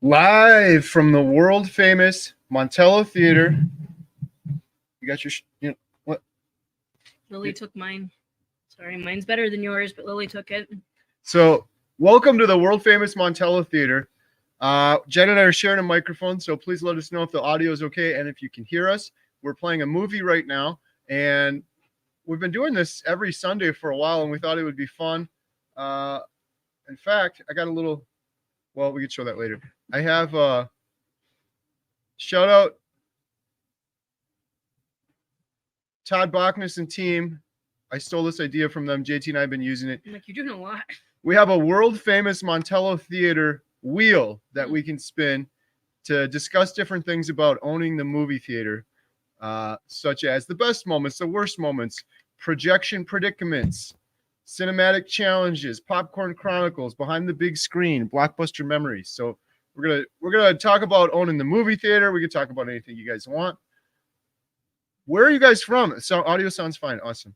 Live from the world famous Montello Theater. You got your, what? Lily took mine. Sorry, mine's better than yours, but Lily took it. So, welcome to the world famous Montello Theater. Jen and I are sharing a microphone, so please let us know if the audio is okay and if you can hear us. We're playing a movie right now, and we've been doing this every Sunday for a while, and we thought it would be fun. In fact, I got a little, well, we could show that later. I have a shout out Todd Bachnis and team. I stole this idea from them. JT and I have been using it. I'm like, you're doing a lot. We have a world famous Montello Theater wheel that we can spin to discuss different things about owning the movie theater, such as the best moments, the worst moments, projection predicaments, cinematic challenges, popcorn chronicles, behind the big screen, blockbuster memories. So we're gonna talk about owning the movie theater. We can talk about anything you guys want. Where are you guys from? So audio sounds fine. Awesome.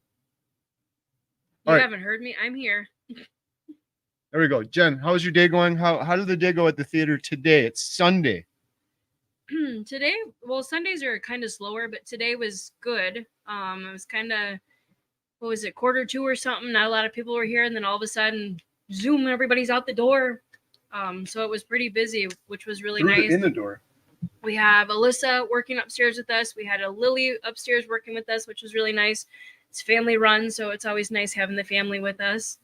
You haven't heard me. I'm here. There we go. Jen, how's your day going? How did the day go at the theater today? It's Sunday. Today, well, Sundays are kind of slower, but today was good. It was kind of, what was it, 1:45 or something? Not a lot of people were here, and then all of a sudden, zoom, everybody's out the door. So it was pretty busy, which was really nice. In the door. We have Alyssa working upstairs with us. We had a Lily upstairs working with us, which was really nice. It's family run, so it's always nice having the family with us.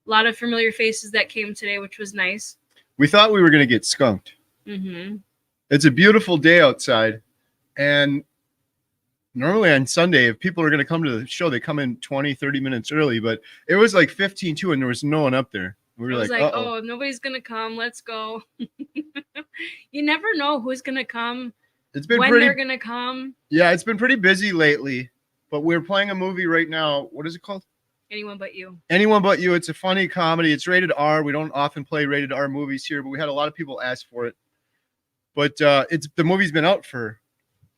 A lot of familiar faces that came today, which was nice. We thought we were going to get skunked. Mm-hmm. It's a beautiful day outside, and normally on Sunday, if people are going to come to the show, they come in 20, 30 minutes early, but it was like 15 and there was no one up there. We were like, oh, nobody's going to come. Let's go. You never know who's going to come, when they're going to come. Yeah, it's been pretty busy lately, but we're playing a movie right now. What is it called? Anyone But You. Anyone But You. It's a funny comedy. It's rated R. We don't often play rated R movies here, but we had a lot of people ask for it. But the movie's been out for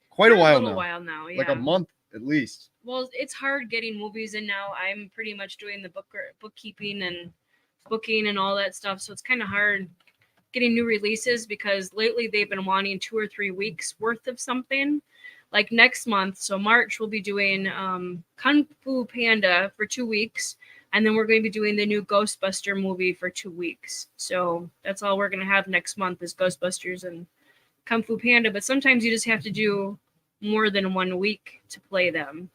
quite a while now. Yeah. Like a month at least. Well, it's hard getting movies in now. I'm pretty much doing the bookkeeping and booking and all that stuff, so it's kind of hard getting new releases because lately they've been wanting 2 or 3 weeks worth of something. Like next month, so March, we'll be doing Kung Fu Panda for 2 weeks, and then we're going to be doing the new Ghostbuster movie for 2 weeks. So that's all we're going to have next month is Ghostbusters and Kung Fu Panda, but sometimes you just have to do more than 1 week to play them.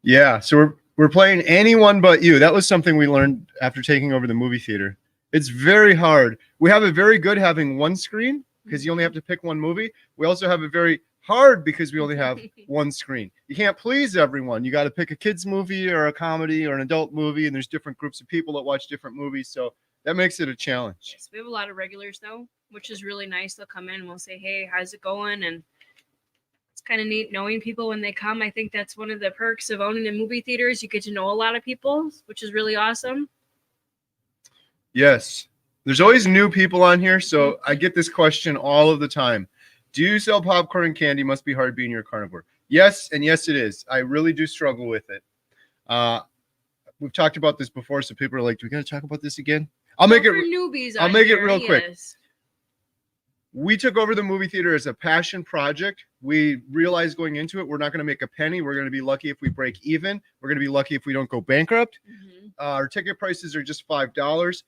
Yeah, so we're playing Anyone But You. That was something we learned after taking over the movie theater. It's very hard. We have it very good having one screen because you only have to pick one movie. We also have it very hard because we only have one screen. You can't please everyone. You got to pick a kids movie or a comedy or an adult movie, and there's different groups of people that watch different movies, so that makes it a challenge. Yes, we have a lot of regulars though, which is really nice. They'll come in and we'll say, hey, how's it going? And it's kind of neat knowing people when they come. I think that's one of the perks of owning a movie theater is you get to know a lot of people, which is really awesome. Yes. There's always new people on here, so I get this question all of the time. Do you sell popcorn and candy? Must be hard being your carnivore. Yes, and yes, it is. I really do struggle with it. We've talked about this before, so people are like, do we got to talk about this again? I'll make it real quick. We took over the movie theater as a passion project. We realized going into it, we're not going to make a penny. We're going to be lucky if we break even. We're going to be lucky if we don't go bankrupt. Mm-hmm. Our ticket prices are just $5.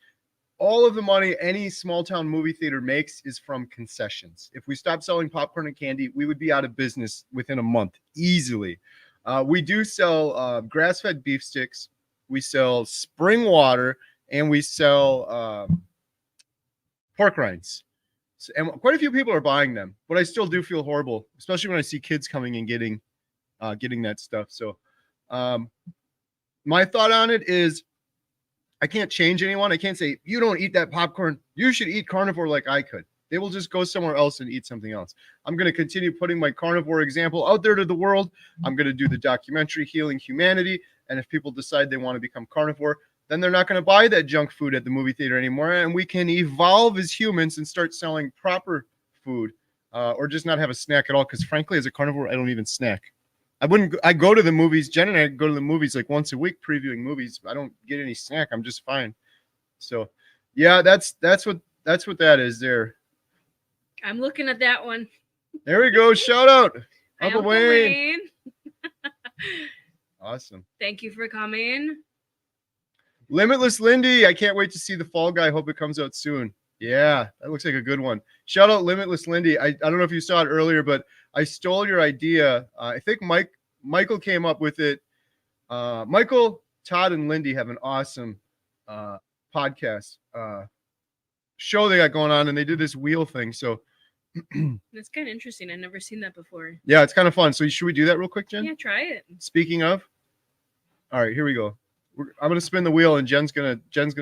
All of the money any small town movie theater makes is from concessions. If we stopped selling popcorn and candy, we would be out of business within a month easily. We do sell grass-fed beef sticks. We sell spring water, and we sell pork rinds. So, and quite a few people are buying them, but I still do feel horrible, especially when I see kids coming and getting that stuff. So my thought on it is I can't change anyone. I can't say, you don't eat that popcorn. You should eat carnivore like I could. They will just go somewhere else and eat something else. I'm going to continue putting my carnivore example out there to the world. I'm going to do the documentary Healing Humanity. And if people decide they want to become carnivore, then they're not going to buy that junk food at the movie theater anymore. And we can evolve as humans and start selling proper food or just not have a snack at all. Because frankly, as a carnivore, I don't even snack. I go to the movies. Jen and I go to the movies like once a week previewing movies. I don't get any snack. I'm just fine. So yeah, that's what that's what that is there. I'm looking at that one. There we go. Shout out, Hi, Uncle Uncle Wayne. Wayne. Awesome. Thank you for coming. Limitless Lindy. I can't wait to see the Fall Guy. Hope it comes out soon. Yeah, that looks like a good one. Shout out Limitless Lindy. I don't know if you saw it earlier, but I stole your idea. I think Michael came up with it. Michael, Todd, and Lindy have an awesome podcast show they got going on, and they did this wheel thing. So That's kind of interesting. I've never seen that before. yeah, it's kind of fun. So should we do that real quick, Jen? Yeah, try it. Speaking of, all right, here we go. I'm gonna spin the wheel, and Jen's gonna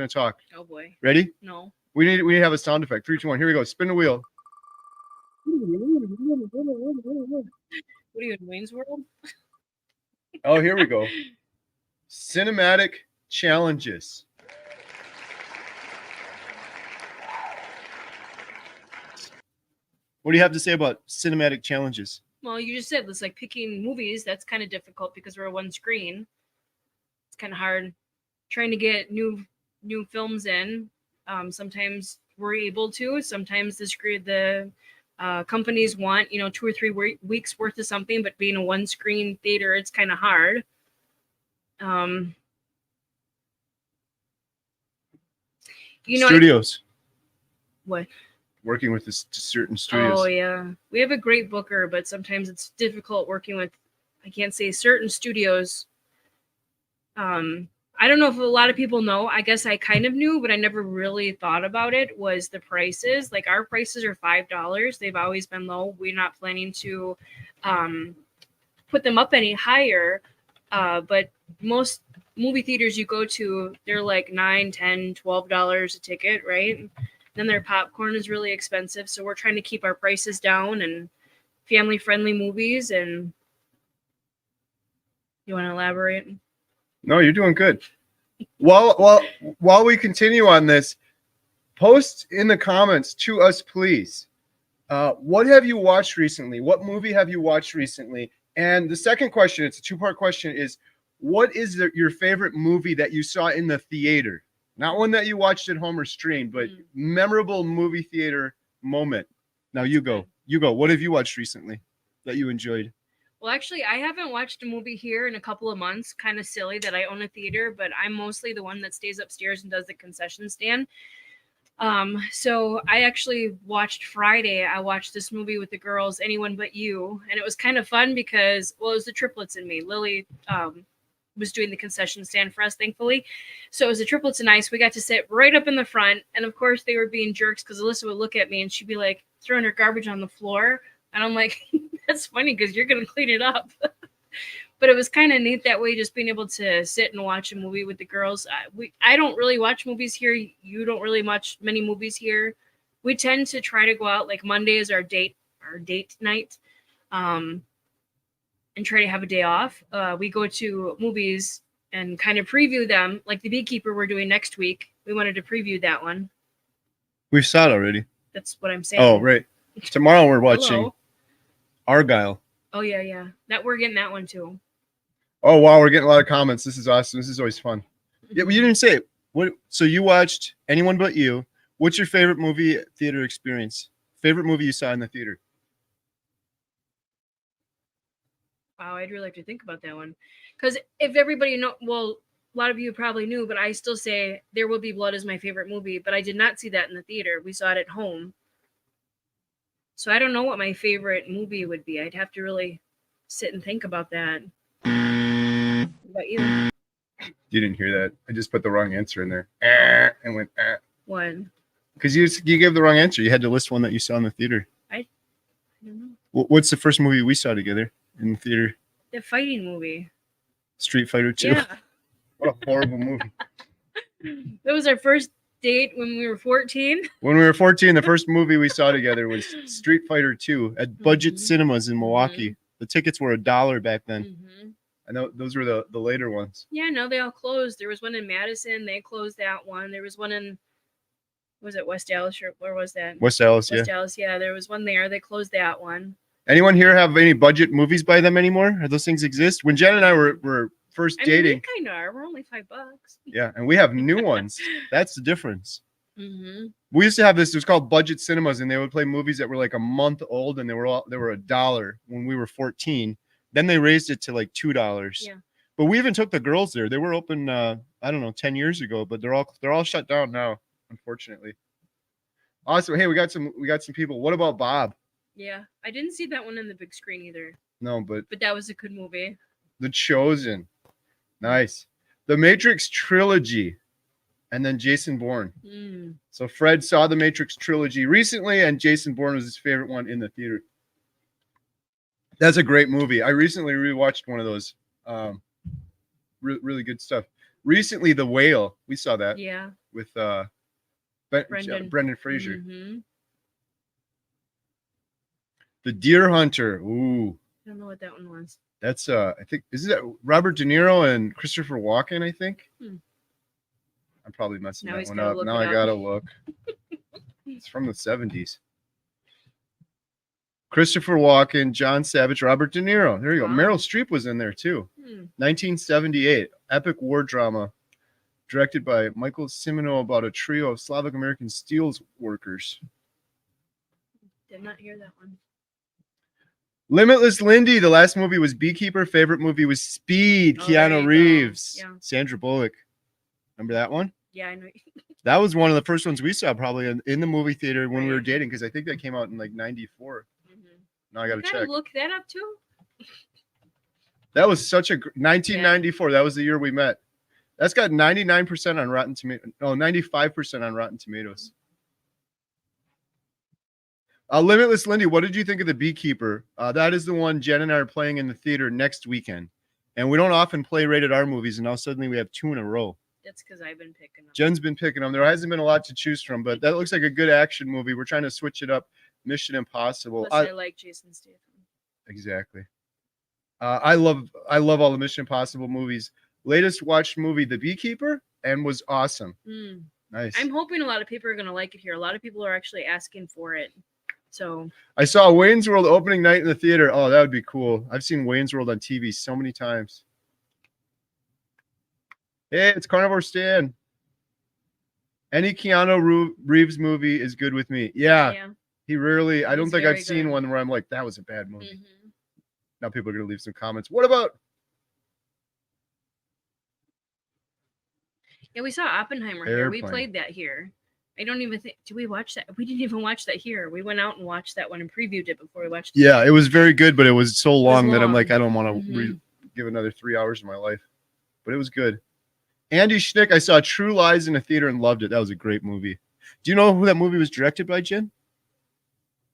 talk. Oh boy. Ready? No. We need to have a sound effect. 3, 2, 1. Here we go. Spin the wheel. What are you in Wayne's World? Oh, here we go. Cinematic challenges. What do you have to say about cinematic challenges? Well, you just said it's like picking movies. That's kind of difficult because we're one screen. It's kind of hard trying to get new films in. Sometimes we're able to. Sometimes the companies want 2 or 3 weeks worth of something, but being a one screen theater, it's kind of hard. Studios. What? Working with certain studios. Oh yeah, we have a great booker, but sometimes it's difficult working with, I can't say certain studios. I don't know if a lot of people know. I guess I kind of knew, but I never really thought about it. Was the prices. Like our prices are $5. They've always been low. We're not planning to put them up any higher. But most movie theaters you go to, they're like $9, $10, $12 a ticket, right? Then their popcorn is really expensive. So we're trying to keep our prices down and family-friendly movies. And you want to elaborate? No, you're doing good. While we continue on this, post in the comments to us, please. What have you watched recently? What movie have you watched recently? And the second question, it's a 2-part question, is what is your favorite movie that you saw in the theater? Not one that you watched at home or streamed, but memorable movie theater moment. Now you go. What have you watched recently that you enjoyed? Well, actually, I haven't watched a movie here in a couple of months. Kind of silly that I own a theater, but I'm mostly the one that stays upstairs and does the concession stand. So I actually watched Friday. I watched this movie with the girls, Anyone But You, and it was kind of fun because, well, it was the triplets and me. Lily was doing the concession stand for us, thankfully. So it was the triplets and I, so we got to sit right up in the front. And of course, they were being jerks because Alyssa would look at me and she'd be like throwing her garbage on the floor. And I'm like, that's funny because you're going to clean it up. But it was kind of neat that way, just being able to sit and watch a movie with the girls. I don't really watch movies here. You don't really watch many movies here. We tend to try to go out, like Monday is our date night, and try to have a day off. We go to movies and kind of preview them, like the Beekeeper we're doing next week. We wanted to preview that one. We saw it already. That's what I'm saying. Oh, right. Tomorrow we're watching Hello. Argyle. Oh, yeah. That we're getting that one too. Oh, wow. We're getting a lot of comments. This is awesome. This is always fun. Yeah, but you didn't say it. What? So you watched Anyone But You. What's your favorite movie theater experience? Favorite movie you saw in the theater? Wow, I'd really have to think about that one. Because if everybody well, a lot of you probably knew, but I still say There Will Be Blood is my favorite movie, but I did not see that in the theater. We saw it at home. So I don't know what my favorite movie would be. I'd have to really sit and think about that. What about you? You didn't hear that. I just put the wrong answer in there. And went, One. Because you gave the wrong answer. You had to list one that you saw in the theater. I don't know. What's the first movie we saw together in the theater? The fighting movie. Street Fighter 2. Yeah. What a horrible movie. That was our first date when we were 14. When we were 14, the first movie we saw together was Street Fighter 2 at Budget Cinemas in Milwaukee. The tickets were $1 back then. I know those were the later ones. Yeah, no, they all closed. There was one in Madison. They closed that one. There was one in, was it West Dallas or where was that? West Dallas, West Dallas, yeah. There was one there. They closed that one. Anyone here have any budget movies by them anymore? Are those things exist? When Jen and I were first dating. We kind of are. We're only $5. Yeah, and we have new ones. That's the difference. Mm-hmm. We used to have this. It was called budget cinemas, and they would play movies that were like a month old, and they were $1 when we were 14. Then they raised it to like $2. Yeah. But we even took the girls there. They were open, I don't know, 10 years ago, but they're all shut down now, unfortunately. Awesome. Hey, we got some people. What about Bob? Yeah. I didn't see that one on the big screen either. No, but that was a good movie. The Chosen. Nice. The Matrix trilogy. And then Jason Bourne. So Fred saw the Matrix trilogy recently, and Jason Bourne was his favorite one in the theater. That's a great movie. I recently rewatched one of those. Really good stuff. Recently, The Whale. We saw that. Yeah. With Brendan Fraser. Mm-hmm. The Deer Hunter. Ooh. I don't know what that one was. That's I think is that Robert De Niro and Christopher Walken, I think. I'm probably messing that one up. Now I gotta look. It's from the 70s. Christopher Walken, John Savage, Robert De Niro. There you go. Meryl Streep was in there too. 1978, epic war drama, directed by Michael Cimino about a trio of Slavic American steel workers. Did not hear that one. Limitless Lindy. The last movie was Beekeeper. Favorite movie was Speed. Keanu Reeves. Yeah. Sandra Bullock. Remember that one? Yeah, I know. That was one of the first ones we saw probably in the movie theater when we were dating, because I think that came out in like 94. Now I gotta check. Look that up too. That was such a 1994. That was the year we met. That's got 99% on Rotten Tomatoes. No, 95% on Rotten Tomatoes. Limitless Lindy, what did you think of The Beekeeper? That is the one Jen and I are playing in the theater next weekend. And we don't often play rated R movies, and now suddenly we have 2 in a row. That's because I've been picking them. Jen's been picking them. There hasn't been a lot to choose from, but that looks like a good action movie. We're trying to switch it up. Mission Impossible. Plus, I like Jason Statham. Exactly. I love all the Mission Impossible movies. Latest watched movie, The Beekeeper, and was awesome. Nice. I'm hoping a lot of people are going to like it here. A lot of people are actually asking for it. So I saw Wayne's World opening night in the theater. Oh, that would be cool. I've seen Wayne's World on TV so many times. Hey, it's Carnivore Stan. Any Keanu Reeves movie is good with me. Yeah. He rarely, I don't think I've seen one where I'm like, that was a bad movie. Now people are going to leave some comments. What about? Yeah, we saw Oppenheimer here. We played that here. I don't even think, did we watch that? We didn't even watch that here. We went out and watched that one and previewed it before we watched it. Yeah, it was very good, but it was so long that I'm like, I don't want to give another 3 hours of my life. But it was good. Andy Schnick, I saw True Lies in a theater and loved it. That was a great movie. Do you know who that movie was directed by, Jen?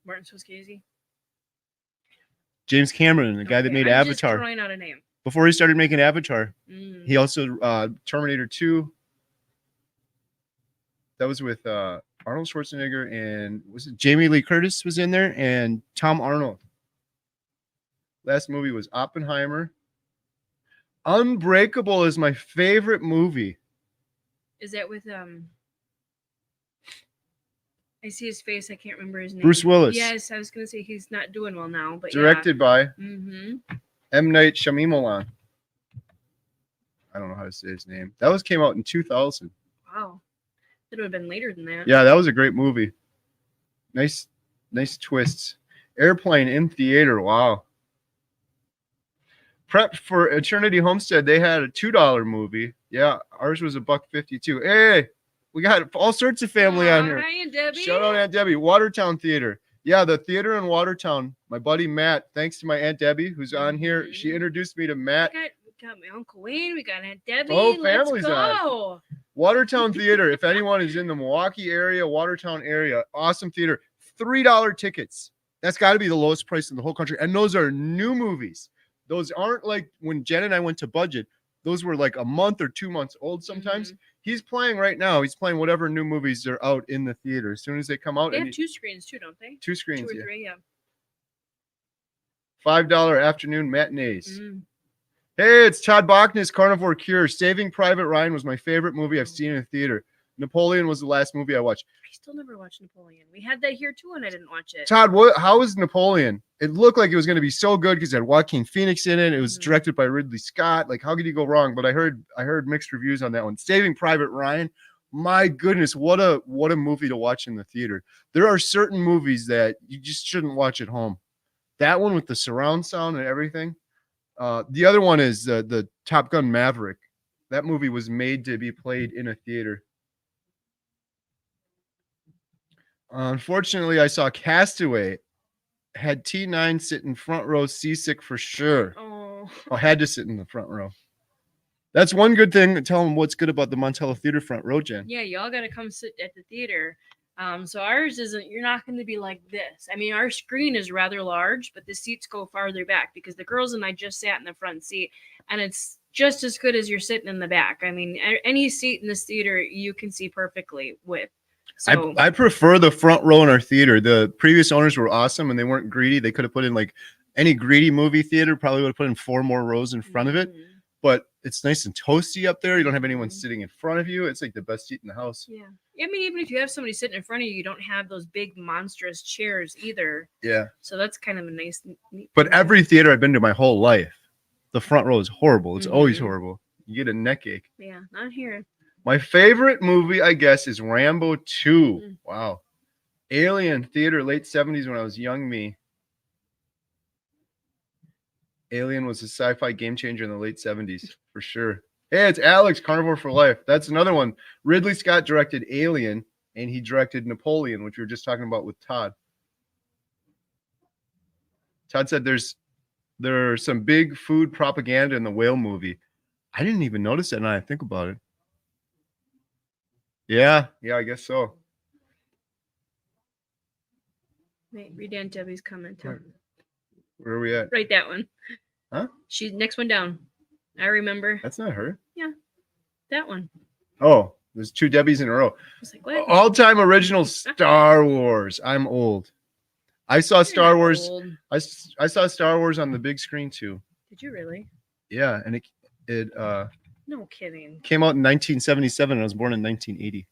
Martin Scorsese. James Cameron, the guy that made Avatar. Just throwing out a name. Before he started making Avatar. He also, Terminator 2. That was with Arnold Schwarzenegger and was it Jamie Lee Curtis was in there and Tom Arnold. Last movie was Oppenheimer. Unbreakable is my favorite movie. Is that with I see his face. I can't remember his name. Bruce Willis. Yes, I was gonna say he's not doing well now, but directed by M. Night Shyamalan. I don't know how to say his name. That came out in 2000. Wow, it would have been later than that. Yeah, that was a great movie. Nice twists. Airplane in theater. Wow. Prep for Eternity Homestead. They had a $2 movie. Yeah, ours was $1.52. Hey, we got all sorts of family on here. Hi, Aunt Debbie. Shout out Aunt Debbie. Watertown Theater. Yeah, the theater in Watertown. My buddy Matt, thanks to my Aunt Debbie, who's on here. She introduced me to Matt. We got my Uncle Wayne. We got Aunt Debbie. Oh, family's Let's go. on. Watertown Theater. If anyone is in the Milwaukee area, Watertown area, awesome theater. $3 tickets. That's got to be the lowest price in the whole country. And those are new movies. Those aren't like when Jen and I went to budget. Those were like a month or 2 months old sometimes. He's playing right now. He's playing whatever new movies are out in the theater. As soon as they come out. They have 2 screens too, don't they? 2 screens, 2 or 3, yeah. $5 afternoon matinees. Hey, it's Todd Bachner's Carnivore Cure. Saving Private Ryan was my favorite movie I've seen in a theater. Napoleon was the last movie I watched. I still never watched Napoleon. We had that here too, and I didn't watch it. Todd, how was Napoleon? It looked like it was going to be so good because it had Joaquin Phoenix in it. It was directed by Ridley Scott. Like, how could you go wrong? But I heard mixed reviews on that one. Saving Private Ryan. My goodness, what a movie to watch in the theater. There are certain movies that you just shouldn't watch at home. That one with the surround sound and everything. The other one is the Top Gun Maverick. That movie was made to be played in a theater. Unfortunately, I saw Castaway. Had T9 sit in front row, seasick for sure. Oh. I had to sit in the front row. That's one good thing. Tell them what's good about the Montello Theater front row, Jen. Yeah, y'all got to come sit at the theater. So ours isn't, you're not going to be like this. I mean, our screen is rather large, but the seats go farther back because the girls and I just sat in the front seat, and it's just as good as you're sitting in the back. I mean, any seat in this theater you can see perfectly with. So I prefer the front row in our theater. The previous owners were awesome and they weren't greedy. They could have put in like any greedy movie theater, probably would have put in 4 more rows in front of it. But it's nice and toasty up there. You don't have anyone sitting in front of you. It's like the best seat in the house. Yeah. I mean, even if you have somebody sitting in front of you, you don't have those big monstrous chairs either. Yeah. So that's kind of a nice. But every theater I've been to my whole life, the front row is horrible. It's always horrible. You get a neck ache. Yeah, not here. My favorite movie, I guess, is Rambo 2. Wow. Alien theater, late 70s when I was young me. Alien was a sci-fi game changer in the late 70s, for sure. Hey, it's Alex, Carnivore for Life. That's another one. Ridley Scott directed Alien, and he directed Napoleon, which we were just talking about with Todd. Todd said there's some big food propaganda in the whale movie. I didn't even notice that now I think about it. Yeah, I guess so. Wait, read Aunt Debbie's comment. Where are we at? Write that one. Huh? She's next one down. I remember. That's not her. Yeah, that one. Oh, there's 2 Debbies in a row. I was like, what? All-time original Star Wars. I'm old. I saw Star Wars. Old. I saw Star Wars on the big screen too. Did you really? Yeah, and it No kidding. came out in 1977 and I was born in 1980.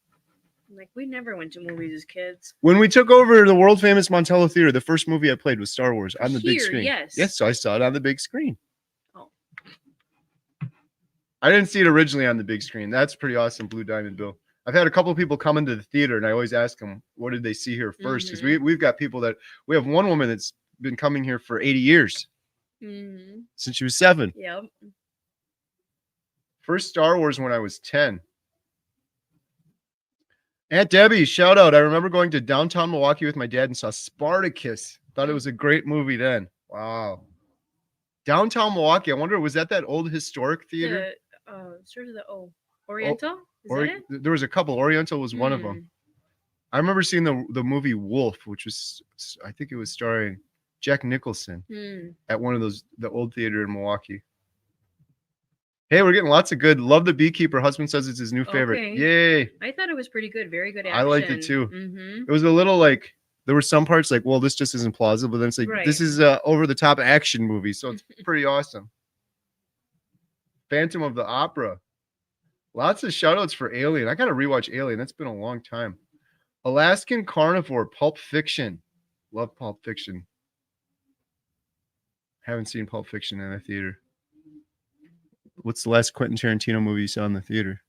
Like, we never went to movies as kids. When we took over the world famous Montello Theater, the first movie I played was Star Wars on the big Here, screen. yes. Yes, so I saw it on the big screen. Oh. I didn't see it originally on the big screen. That's pretty awesome, Blue Diamond Bill. I've had a couple of people come into the theater and I always ask them, what did they see here first? Because we've got people that, we have one woman that's been coming here for 80 years. Since she was 7. Yep. First Star Wars when I was 10. Aunt Debbie, shout out. I remember going to downtown Milwaukee with my dad and saw Spartacus. Thought it was a great movie then. Wow. Downtown Milwaukee. I wonder, was that old historic theater? Sort of the Oriental? Is that it? There was a couple. Oriental was one of them. I remember seeing the movie Wolf, which was, I think it was starring Jack Nicholson at one of the old theater in Milwaukee. Hey, we're getting lots of good. Love the Beekeeper. Husband says it's his new favorite. Okay. Yay. I thought it was pretty good. Very good action. I liked it too. It was a little like, there were some parts like, well, this just isn't plausible. But then it's like, this is a over-the-top action movie. So it's pretty awesome. Phantom of the Opera. Lots of shout-outs for Alien. I got to rewatch Alien. That's been a long time. Alaskan Carnivore. Pulp Fiction. Love Pulp Fiction. Haven't seen Pulp Fiction in a theater. What's the last Quentin Tarantino movie you saw in the theater?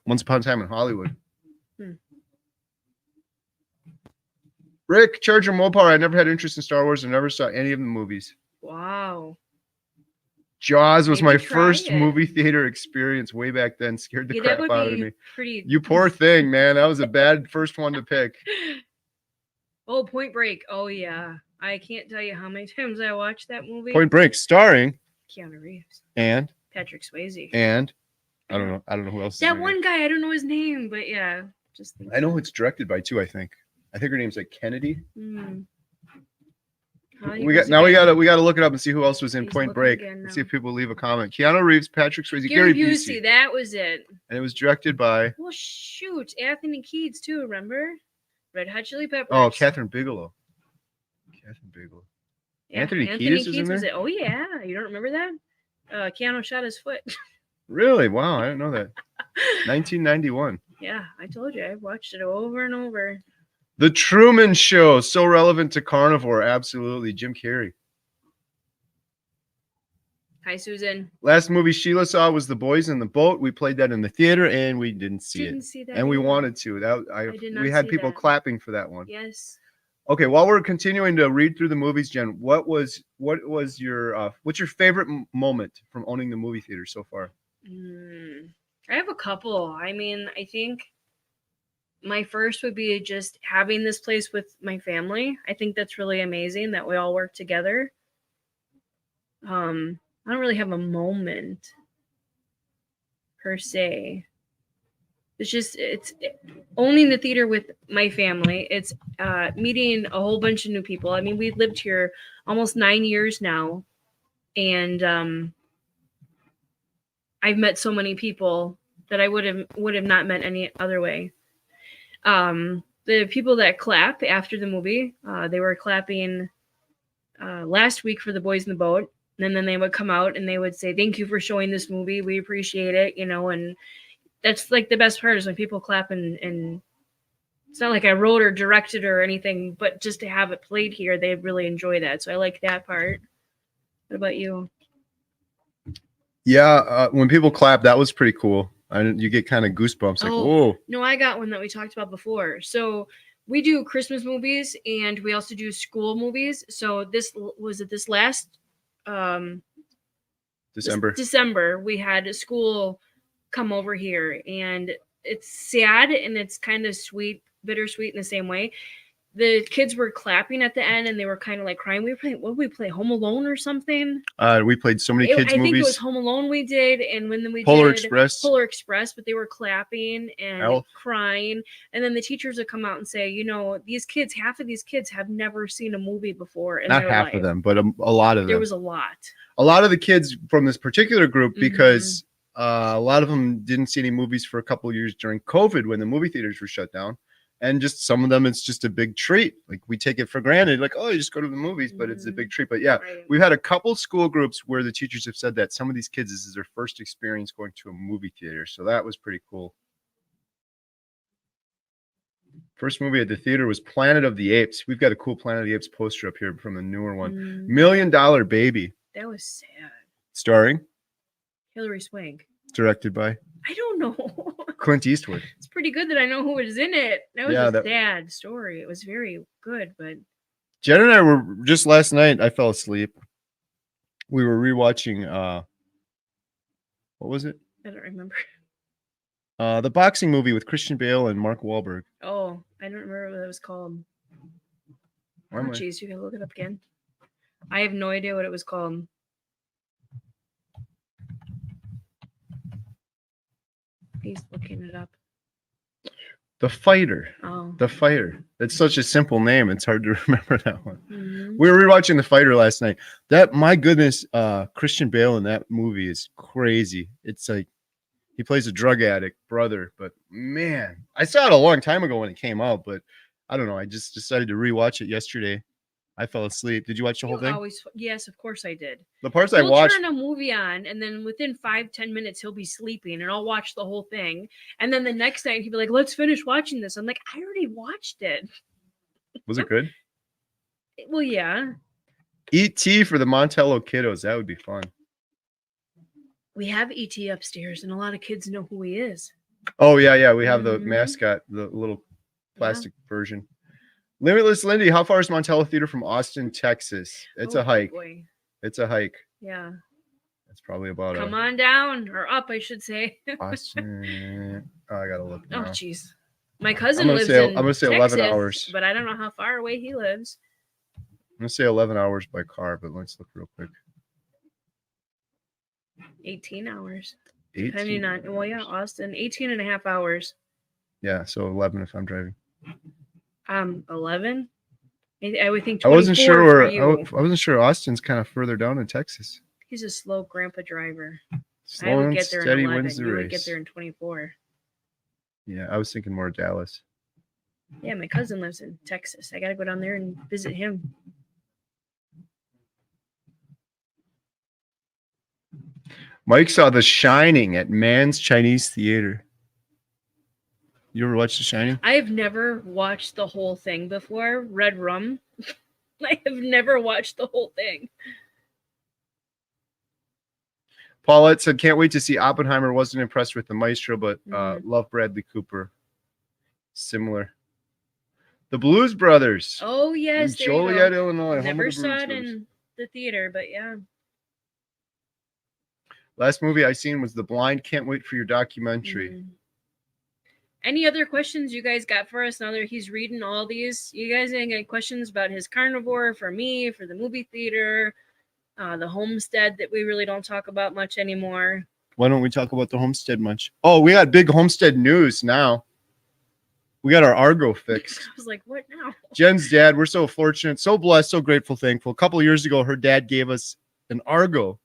Once Upon a Time in Hollywood. Rick, Charger Mopar. I never had interest in Star Wars and never saw any of the movies. Wow. Jaws was my first movie theater experience way back then. Scared the crap out of me. You poor thing, man. That was a bad first one to pick. Oh, Point Break. Oh, yeah. I can't tell you how many times I watched that movie. Point Break, starring Keanu Reeves and Patrick Swayze. And I don't know who else. That one guy, I don't know his name, but yeah, I know who it's directed by too. I think her name's like Kennedy. We got to look it up and see who else was in Point Break. Let's see if people leave a comment. Keanu Reeves, Patrick Swayze, Gary Busey. That was it. And it was directed by. Well, shoot, Anthony Kiedis too. Remember, Red Hot Chili Peppers. Oh, Catherine Bigelow. Yeah, Anthony Kiedis is in there? Oh, yeah. You don't remember that? Keanu shot his foot. Really? Wow. I didn't know that. 1991. Yeah, I told you. I watched it over and over. The Truman Show. So relevant to Carnivore. Absolutely. Jim Carrey. Hi, Susan. Last movie Sheila saw was The Boys in the Boat. We played that in the theater and we didn't see Didn't it. see that And we either. wanted to. did We not had see people that. clapping for that one. Yes. Okay, while we're continuing to read through the movies, Jen, what was your what's your favorite moment from owning the movie theater so far? I have a couple. I mean, I think my first would be just having this place with my family. I think that's really amazing that we all work together. I don't really have a moment per se. It's owning the theater with my family. It's meeting a whole bunch of new people. I mean, we've lived here almost 9 years now, and I've met so many people that I would have not met any other way. The people that clap after the movie, they were clapping last week for The Boys in the Boat, and then they would come out and they would say, "Thank you for showing this movie. We appreciate it," and that's like the best part is when people clap and it's not like I wrote or directed or anything, but just to have it played here, they really enjoy that. So I like that part. What about you? Yeah, when people clap, that was pretty cool. You get kind of goosebumps, like, whoa. No, I got one that we talked about before. So we do Christmas movies and we also do school movies. So this last December we had a school come over here, and it's sad and it's kind of bittersweet in the same way. The kids were clapping at the end and they were kind of like crying. What did we play? Home Alone or something? We played so many kids' movies. I think it was Home Alone we did, and when we Polar did Express, but they were clapping and crying. And then the teachers would come out and say, half of these kids have never seen a movie before in their life. Not half of them, but a lot of them. There was a lot. A lot of the kids from this particular group, because a lot of them didn't see any movies for a couple of years during COVID when the movie theaters were shut down. And just some of them, it's just a big treat. Like we take it for granted, like, oh, you just go to the movies, but it's a big treat. But yeah, we've had a couple school groups where the teachers have said that some of these kids, this is their first experience going to a movie theater. So that was pretty cool. First movie at the theater was Planet of the Apes. We've got a cool Planet of the Apes poster up here from the newer one. $1 Million Baby. That was sad. Starring? Hilary Swank. Directed by? I don't know. Clint Eastwood. It's pretty good that I know who was in it. That was a sad story. It was very good, but Jen and I were just last night. I fell asleep. We were rewatching. What was it? I don't remember. The boxing movie with Christian Bale and Mark Wahlberg. Oh, I don't remember what it was called. Oh, jeez, you gotta look it up again. I have no idea what it was called. He's looking it up. The Fighter. Oh. The Fighter. It's such a simple name. It's hard to remember that one. We were rewatching The Fighter last night. My goodness, Christian Bale in that movie is crazy. It's like he plays a drug addict brother, but man, I saw it a long time ago when it came out, but I don't know. I just decided to rewatch it yesterday. I fell asleep. Did you watch the whole thing? Yes, of course I did. The parts I watched. He'll turn a movie on, and then within 5-10 minutes, he'll be sleeping, and I'll watch the whole thing. And then the next night, he'll be like, "Let's finish watching this." I'm like, "I already watched it." Was it good? Well, yeah. E.T. for the Montello kiddos. That would be fun. We have E.T. upstairs, and a lot of kids know who he is. Oh, yeah. We have the mascot, the little plastic version. Limitless Lindy, how far is Montello Theater from Austin, Texas? It's a hike. Boy. It's a hike. Yeah. It's probably about Come on down, or up, I should say. Austin. Oh, I gotta look now. Oh, jeez. My cousin lives in I'm gonna say Texas, 11 hours. but I don't know how far away he lives. I'm gonna say 11 hours by car, but let's look real quick. 18 hours. 18 depending on, well, yeah, Austin, 18 and a half hours. Yeah, so 11 if I'm driving. 11. I would think 24. I wasn't sure. I wasn't sure. Austin's kind of further down in Texas. He's a slow grandpa driver. Slow I would and get there steady in 11. wins the You race. would get there in 24. Yeah, I was thinking more Dallas. Yeah, my cousin lives in Texas. I got to go down there and visit him. Mike saw The Shining at Mann's Chinese Theater. You ever watch The Shining? I have never watched the whole thing before. Red Rum. I have never watched the whole thing. Paulette said, can't wait to see Oppenheimer. Wasn't impressed with the Maestro, but love Bradley Cooper. Similar. The Blues Brothers. Oh yes, in there you go. Joliet, Illinois. Never saw it in the theater, but yeah. Last movie I seen was The Blind. Can't wait for your documentary. Any other questions you guys got for us now that he's reading all these? You guys any questions about his carnivore, for me, for the movie theater, the Homestead that we really don't talk about much anymore? Why don't we talk about the Homestead much? Oh, we got big Homestead news now. We got our Argo fixed. I was like, what now? Jen's dad, we're so fortunate, so blessed, so grateful, thankful. A couple of years ago, her dad gave us an Argo,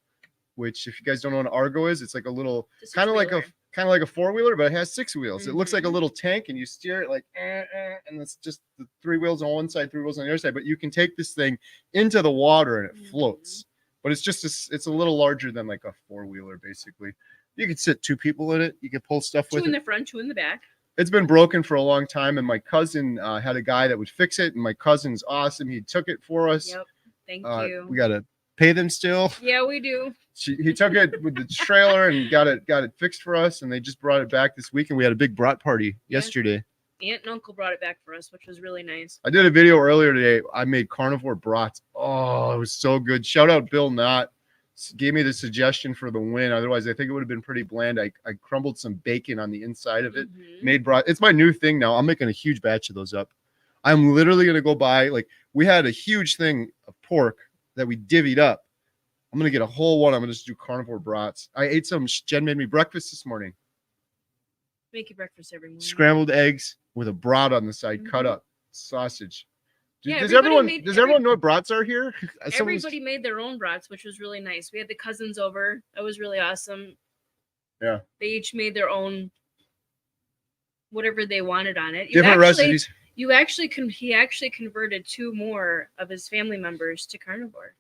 which, if you guys don't know what an Argo is, it's like a little, kind of like a four-wheeler, but it has 6 wheels. It looks like a little tank, and you steer it like, and it's just the 3 wheels on one side, 3 wheels on the other side. But you can take this thing into the water, and it floats. But it's just it's a little larger than like a 4-wheeler, basically. You could sit 2 people in it. You could pull stuff with it. 2 in the front, 2 in the back. It's been broken for a long time, and my cousin had a guy that would fix it, and my cousin's awesome. He took it for us. Yep. Thank you. We got to pay them still. Yeah, we do. He took it with the trailer and got it fixed for us, and they just brought it back this week, and we had a big brat party yesterday. Aunt and uncle brought it back for us, which was really nice. I did a video earlier today. I made carnivore brats. Oh, it was so good. Shout out Bill Knott. Gave me the suggestion for the win. Otherwise, I think it would have been pretty bland. I crumbled some bacon on the inside of it. Made brat. It's my new thing now. I'm making a huge batch of those up. I'm literally going to go buy, like, we had a huge thing of pork that we divvied up. I'm going to get a whole one. I'm going to just do carnivore brats. I ate some. Jen made me breakfast this morning. Make you breakfast every morning. Scrambled eggs with a brat on the side, cut up sausage. Yeah, does everyone know what brats are here? Everybody made their own brats, which was really nice. We had the cousins over. That was really awesome. Yeah. They each made their own whatever they wanted on it. Different recipes. He actually converted 2 more of his family members to carnivore.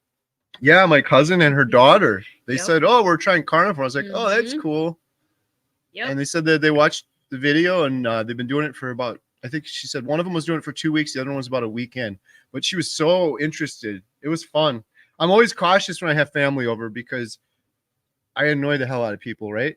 Yeah, my cousin and her daughter. They said, "Oh, we're trying carnivore." I was like, "Oh, that's cool." Yeah. And they said that they watched the video, and they've been doing it for about, I think she said one of them was doing it for 2 weeks. The other one was about a weekend. But she was so interested. It was fun. I'm always cautious when I have family over because I annoy the hell out of people, right?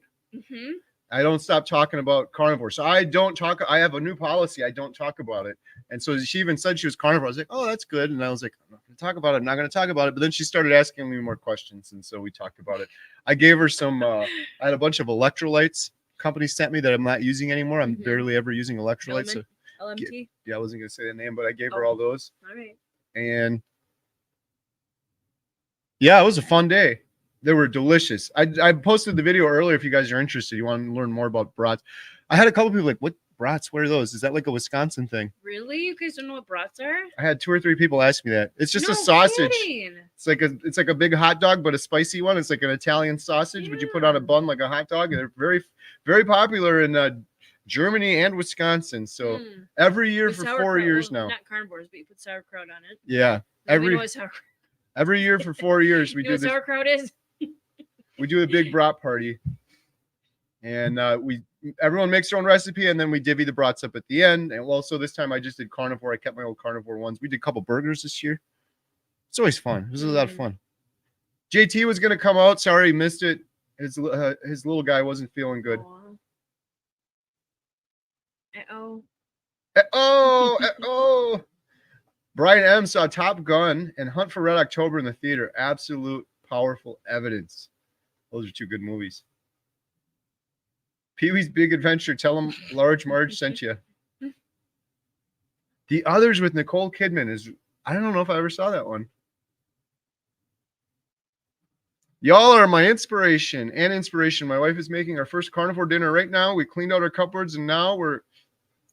I don't stop talking about carnivore. So I don't talk. I have a new policy. I don't talk about it. And so she even said she was carnivore. I was like, oh, that's good. And I was like, I'm not going to talk about it. I'm not going to talk about it. But then she started asking me more questions. And so we talked about it. I gave her some, I had a bunch of electrolytes company sent me that I'm not using anymore. I'm barely ever using electrolytes. So, LMT? yeah, I wasn't going to say the name, but I gave her all those. All right. And yeah, it was a fun day. They were delicious. I posted the video earlier if you guys are interested. You want to learn more about brats. I had a couple people like, what brats? What are those? Is that like a Wisconsin thing? Really? You guys don't know what brats are? I had 2 or 3 people ask me that. It's just a sausage. Kidding. It's like a big hot dog, but a spicy one. It's like an Italian sausage, but you put on a bun like a hot dog. And they're very, very popular in Germany and Wisconsin. So every year for 4 years now. Not carnivores, but you put sauerkraut on it. Yeah. Every year for 4 years we do this. Sauerkraut is? We do a big brat party, and everyone makes their own recipe, and then we divvy the brats up at the end. And also this time I just did carnivore. I kept my old carnivore ones. We did a couple burgers this year. It's always fun. It was a lot of fun. JT was going to come out. Sorry, he missed it. His little guy wasn't feeling good. Uh-oh. Brian M. saw Top Gun and Hunt for Red October in the theater. Absolute powerful evidence. Those are 2 good movies. Pee-wee's Big Adventure. Tell him Large Marge sent you. The Others with Nicole Kidman is, I don't know if I ever saw that one. Y'all are my inspiration and inspiration. My wife is making our first carnivore dinner right now. We cleaned out our cupboards and now we're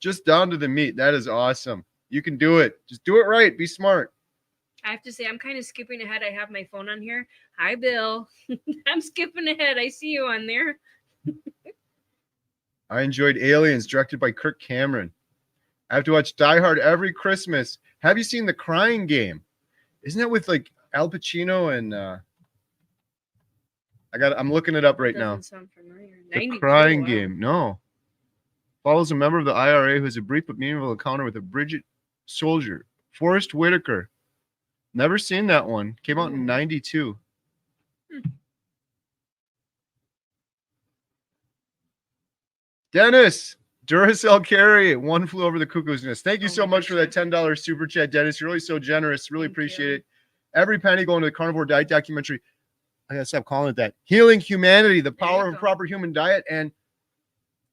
just down to the meat. That is awesome. You can do it. Just do it right. Be smart. I have to say, I'm kind of skipping ahead. I have my phone on here. Hi, Bill. I'm skipping ahead. I see you on there. I enjoyed Aliens, directed by Kirk Cameron. I have to watch Die Hard every Christmas. Have you seen The Crying Game? Isn't that with like Al Pacino and I'm looking it up right now. Sound familiar. The Crying Game. No. Follows a member of the IRA who has a brief but meaningful encounter with a Bridget soldier. Forrest Whitaker. Never seen that one. Came out in 92. Dennis, Duracell Carry, One Flew Over the Cuckoo's Nest. Thank you Oh so my much for that $10 super chat, Dennis. You're really so generous. Really Thank appreciate you. it. Every penny going to the Carnivore Diet documentary. I gotta stop calling it that. Healing Humanity, the There power you of a go. proper human diet. And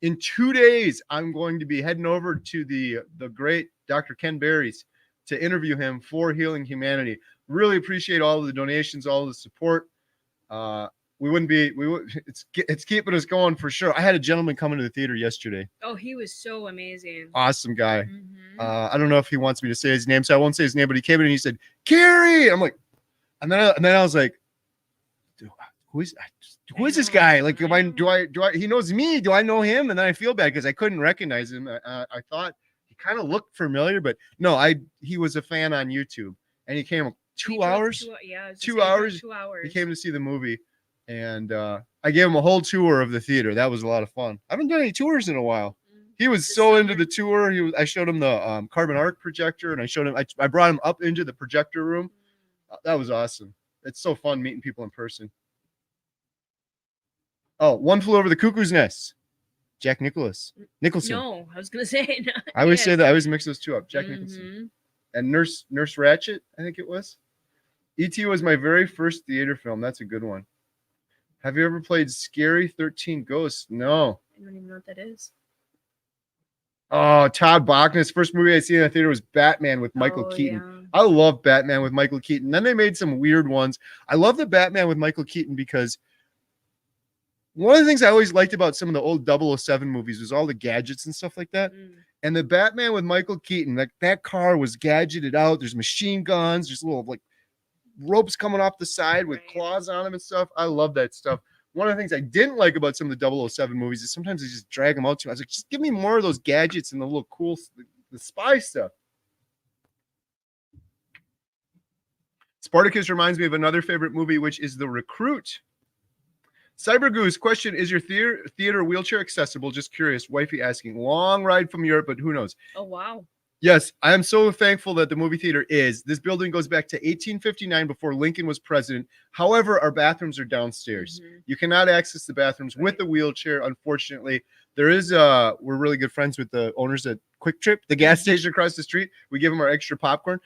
in 2 days, I'm going to be heading over to the great Dr. Ken Berries to interview him for Healing Humanity. Really appreciate all of the donations, all of the support. It's keeping us going for sure. I had a gentleman come into the theater yesterday. Oh, he was so amazing. Awesome guy. Mhm. I don't know if he wants me to say his name, so I won't say his name, but he came in and he said, Carrie. I'm like, and then I was like, who is this guy? Like, do I, he knows me. Do I know him? And then I feel bad because I couldn't recognize him. I thought he kind of looked familiar, but no, he was a fan on YouTube and he came 2 hours. Yeah, 2 hours. 2 hours. He came to see the movie and I gave him a whole tour of the theater. That was a lot of fun. I haven't done any tours in a while. He was so into the tour. I showed him the carbon arc projector and I brought him up into the projector room. That was awesome. It's so fun meeting people in person. Oh, One Flew Over the Cuckoo's Nest. Jack Nicholson. No, I was gonna say. No. I always say Yes. that. I always mix those two up. Jack Nicholson and Nurse Ratched. I think it was. E.T. was my very first theater film. That's a good one. Have you ever played Scary 13 Ghosts? No. I don't even know what that is. Oh, Todd Bachman's first movie I seen in the theater was Batman with Michael Keaton. Yeah. I love Batman with Michael Keaton. Then they made some weird ones. I love the Batman with Michael Keaton because one of the things I always liked about some of the old 007 movies was all the gadgets and stuff like that. And the Batman with Michael Keaton, like that car was gadgeted out. There's machine guns. There's little like ropes coming off the side with claws on them and stuff. I love that stuff. One of the things I didn't like about some of the 007 movies is sometimes they just drag them out too much. I was like, just give me more of those gadgets and the little cool, the spy stuff. Spartacus reminds me of another favorite movie, which is The Recruit. Cyber Goose, question, is your theater wheelchair accessible? Just curious. Wifey asking. Long ride from Europe, but who knows? Oh, wow. Yes, I am so thankful that the movie theater is. This building goes back to 1859 before Lincoln was president. However, our bathrooms are downstairs. You cannot access the bathrooms with a wheelchair, unfortunately. There is we're really good friends with the owners at Quick Trip, the gas station across the street. We give them our extra popcorn.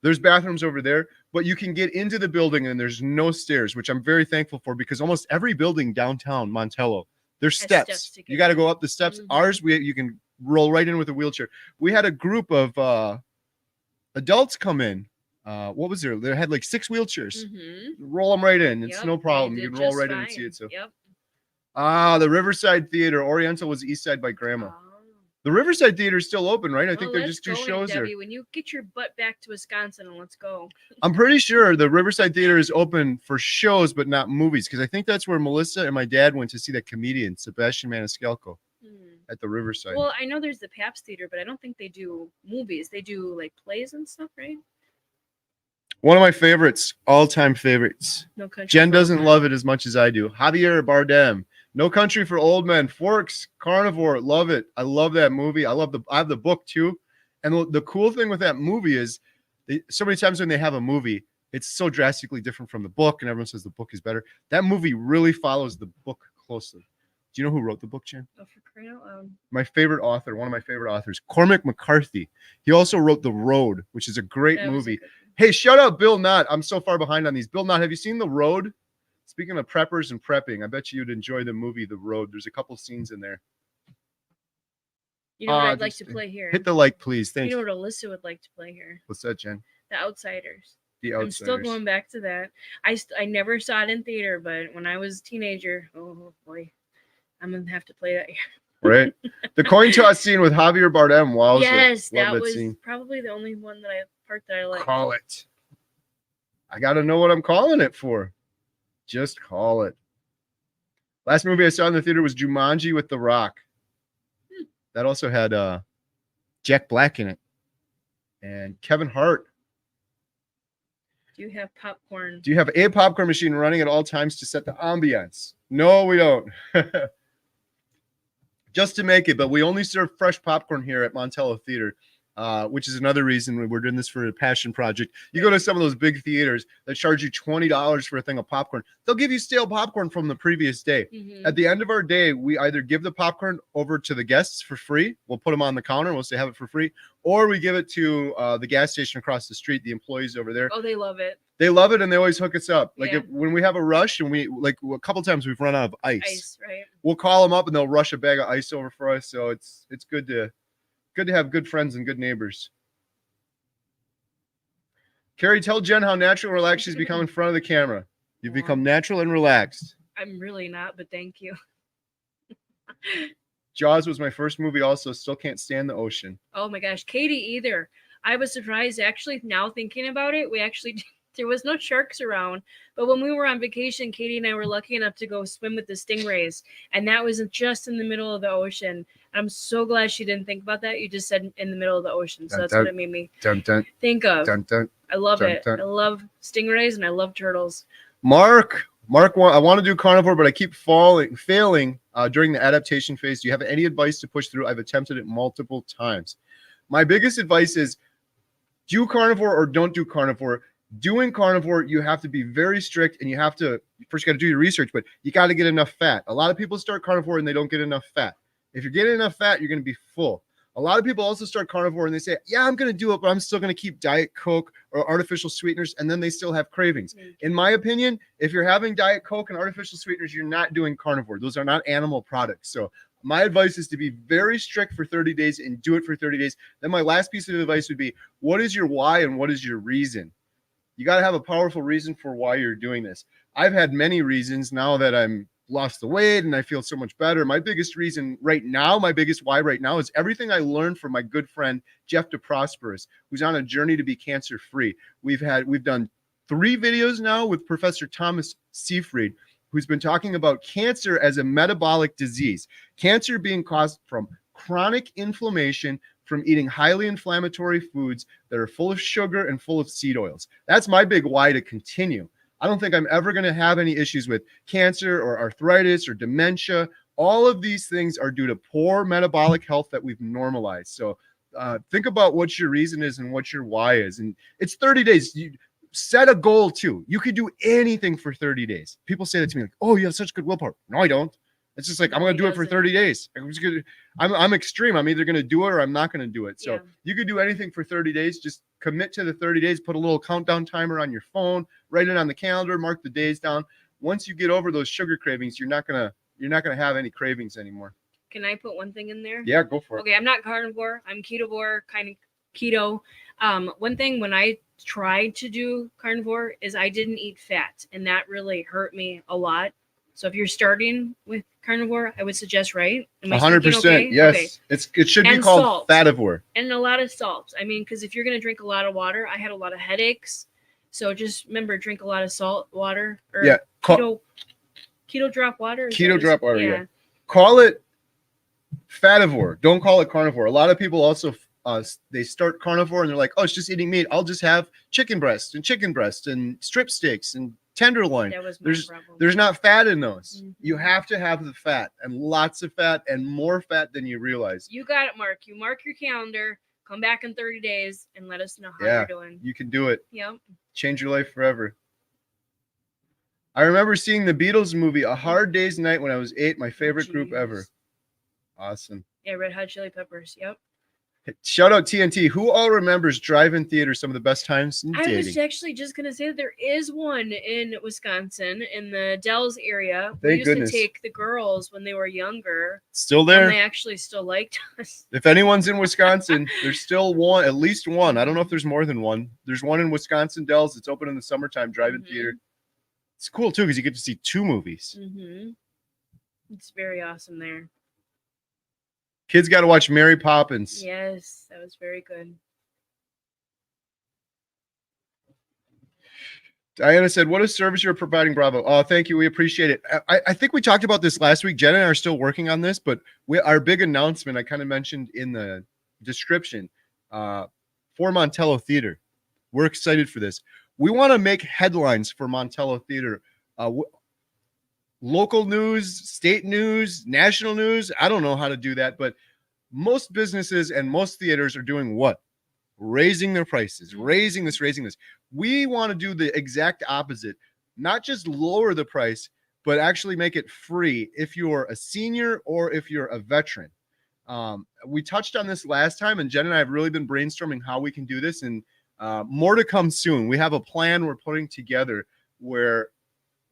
There's bathrooms over there, but you can get into the building and there's no stairs, which I'm very thankful for because almost every building downtown Montello, there's steps. You got to go up the steps. Ours, you can roll right in with a wheelchair. We had a group of adults come in. What was there? They had like 6 wheelchairs. Roll them right in. It's no problem. You can roll right in and see it. So, the Riverside Theater. Oriental was East Side by Grandma. The Riverside Theater is still open, right? I think they just do shows there. When you get your butt back to Wisconsin, and let's go. I'm pretty sure the Riverside Theater is open for shows, but not movies, because I think that's where Melissa and my dad went to see that comedian, Sebastian Maniscalco, at the Riverside. Well, I know there's the Pabst Theater, but I don't think they do movies. They do like plays and stuff, right? One of my favorites, all-time favorites. No Country Jen for Old doesn't Men. love it as much as I do. Javier Bardem. No Country for Old Men. Forks, Carnivore. Love it. I love that movie. I have the book too. And the cool thing with that movie is so many times when they have a movie, it's so drastically different from the book and everyone says the book is better. That movie really follows the book closely. Do you know who wrote the book, Jen? Oh, for crying out loud. My favorite author, one of my favorite authors, Cormac McCarthy. He also wrote The Road, which is a great movie. Hey, shout out Bill Knott. I'm so far behind on these. Bill Knott, have you seen The Road? Speaking of preppers and prepping, I bet you'd enjoy the movie The Road. There's a couple scenes in there. You know what I'd like to play here? Hit the like, please. Thanks. You know what Alyssa would like to play here? What's that, Jen? The Outsiders. The Outsiders. I'm still going back to that. I never saw it in theater, but when I was a teenager, oh boy, I'm gonna have to play that here. Right? The coin toss scene with Javier Bardem. Wow. Yes, that was probably the only part that I liked. Call it. I got to know what I'm calling it for. Just call it. Last movie I saw in the theater was Jumanji with The Rock. That also had Jack Black in it and Kevin Hart. Do you have popcorn? Do you have a popcorn machine running at all times to set the ambiance? No, we don't. Just to make it, but we only serve fresh popcorn here at Montello Theater. which is another reason we're doing this for a passion project. You go to some of those big theaters that charge you $20 for a thing of popcorn. They'll give you stale popcorn from the previous day. Mhm. At the end of our day, we either give the popcorn over to the guests for free. We'll put them on the counter. We'll say have it for free. Or we give it to the gas station across the street, the employees over there. Oh, they love it. They love it, and they always hook us up. Like Yeah. when we have a rush, and we like a couple times we've run out of Ice, right? we'll call them up, and they'll rush a bag of ice over for us. So it's good to have good friends and good neighbors. Carrie, tell Jen how natural and relaxed she's become in front of the camera. You've become natural and relaxed. I'm really not, but thank you. Jaws was my first movie also. Still can't stand the ocean. Oh my gosh, Katie either. I was surprised actually now thinking about it. We actually there was no sharks around, but when we were on vacation, Katie and I were lucky enough to go swim with the stingrays, and that was just in the middle of the ocean. I'm so glad she didn't think about that. You just said in the middle of the ocean, so that's what it made me think of. I love it. I love stingrays and I love turtles. Mark, I want to do carnivore, but I keep failing during the adaptation phase. Do you have any advice to push through? I've attempted it multiple times. My biggest advice is do carnivore or don't do carnivore. Doing carnivore, you have to be very strict, and you have to first got to do your research, but you got to get enough fat. A lot of people start carnivore and they don't get enough fat. If you're getting enough fat, you're going to be full. A lot of people also start carnivore and they say, yeah, I'm going to do it, but I'm still going to keep Diet Coke or artificial sweeteners, and then they still have cravings. In my opinion, if you're having Diet Coke and artificial sweeteners, you're not doing carnivore. Those are not animal products. So my advice is to be very strict for 30 days and do it for 30 days. Then my last piece of advice would be, what is your why and what is your reason? You got to have a powerful reason for why you're doing this. I've had many reasons now that I'm lost the weight and I feel so much better. My biggest reason right now, my biggest why right now is everything I learned from my good friend, Jeff DeProsperous, who's on a journey to be cancer free. We've done 3 videos now with Professor Thomas Seyfried, who's been talking about cancer as a metabolic disease. Cancer being caused from chronic inflammation from eating highly inflammatory foods that are full of sugar and full of seed oils. That's my big why to continue. I don't think I'm ever going to have any issues with cancer or arthritis or dementia. All of these things are due to poor metabolic health that we've normalized. So think about what your reason is and what your why is. And it's 30 days. You set a goal too. You could do anything for 30 days. People say that to me like, oh, you have such good willpower. No, I don't. It's just like, I'm going to do it for 30 days. I'm extreme. I'm either going to do it or I'm not going to do it. So you could do anything for 30 days. Just commit to the 30 days, put a little countdown timer on your phone, write it on the calendar, mark the days down. Once you get over those sugar cravings, you're not going to have any cravings anymore. Can I put one thing in there? Yeah, go for it. Okay, I'm not carnivore. I'm ketovore, kind of keto. One thing when I tried to do carnivore is I didn't eat fat, and that really hurt me a lot. So if you're starting with carnivore, I would suggest, right? 100%. Okay? Yes. Okay. It should be called salt. Fativore. And a lot of salt. I mean, because if you're going to drink a lot of water, I had a lot of headaches. So just remember, drink a lot of salt water. Or keto drop water. Keto drop water, yeah. Call it fativore. Don't call it carnivore. A lot of people also, they start carnivore and they're like, oh, it's just eating meat. I'll just have chicken breast and strip steaks and tenderloin. There's not fat in those. Mm-hmm. You have to have the fat, and lots of fat, and more fat than you realize. You got it, Mark. You mark your calendar, come back in 30 days and let us know how you're doing. You can do it. Yep. Change your life forever. I remember seeing the Beatles movie A Hard Day's Night when I was 8, my favorite group ever. Awesome. Yeah, Red Hot Chili Peppers. Yep. Shout out TNT. Who all remembers drive-in theater, some of the best times in dating? I was actually just going to say that there is one in Wisconsin in the Dells area. We used to take the girls when they were younger. Still there? And they actually still liked us. If anyone's in Wisconsin, there's still one, at least one. I don't know if there's more than one. There's one in Wisconsin Dells. It's open in the summertime, drive-in theater. It's cool, too, because you get to see 2 movies. Mm-hmm. It's very awesome there. Kids got to watch Mary Poppins. Yes, that was very good. Diana said, what a service you're providing, Bravo. Oh, thank you. We appreciate it. I think we talked about this last week. Jen and I are still working on this, but our big announcement, I kind of mentioned in the description, for Montello Theater. We're excited for this. We want to make headlines for Montello Theater. Local news, state news, national news. I don't know how to do that, but most businesses and most theaters are doing what? Raising their prices, raising this. We want to do the exact opposite, not just lower the price, but actually make it free if you're a senior or if you're a veteran. We touched on this last time, and Jen and I have really been brainstorming how we can do this, and more to come soon. We have a plan we're putting together where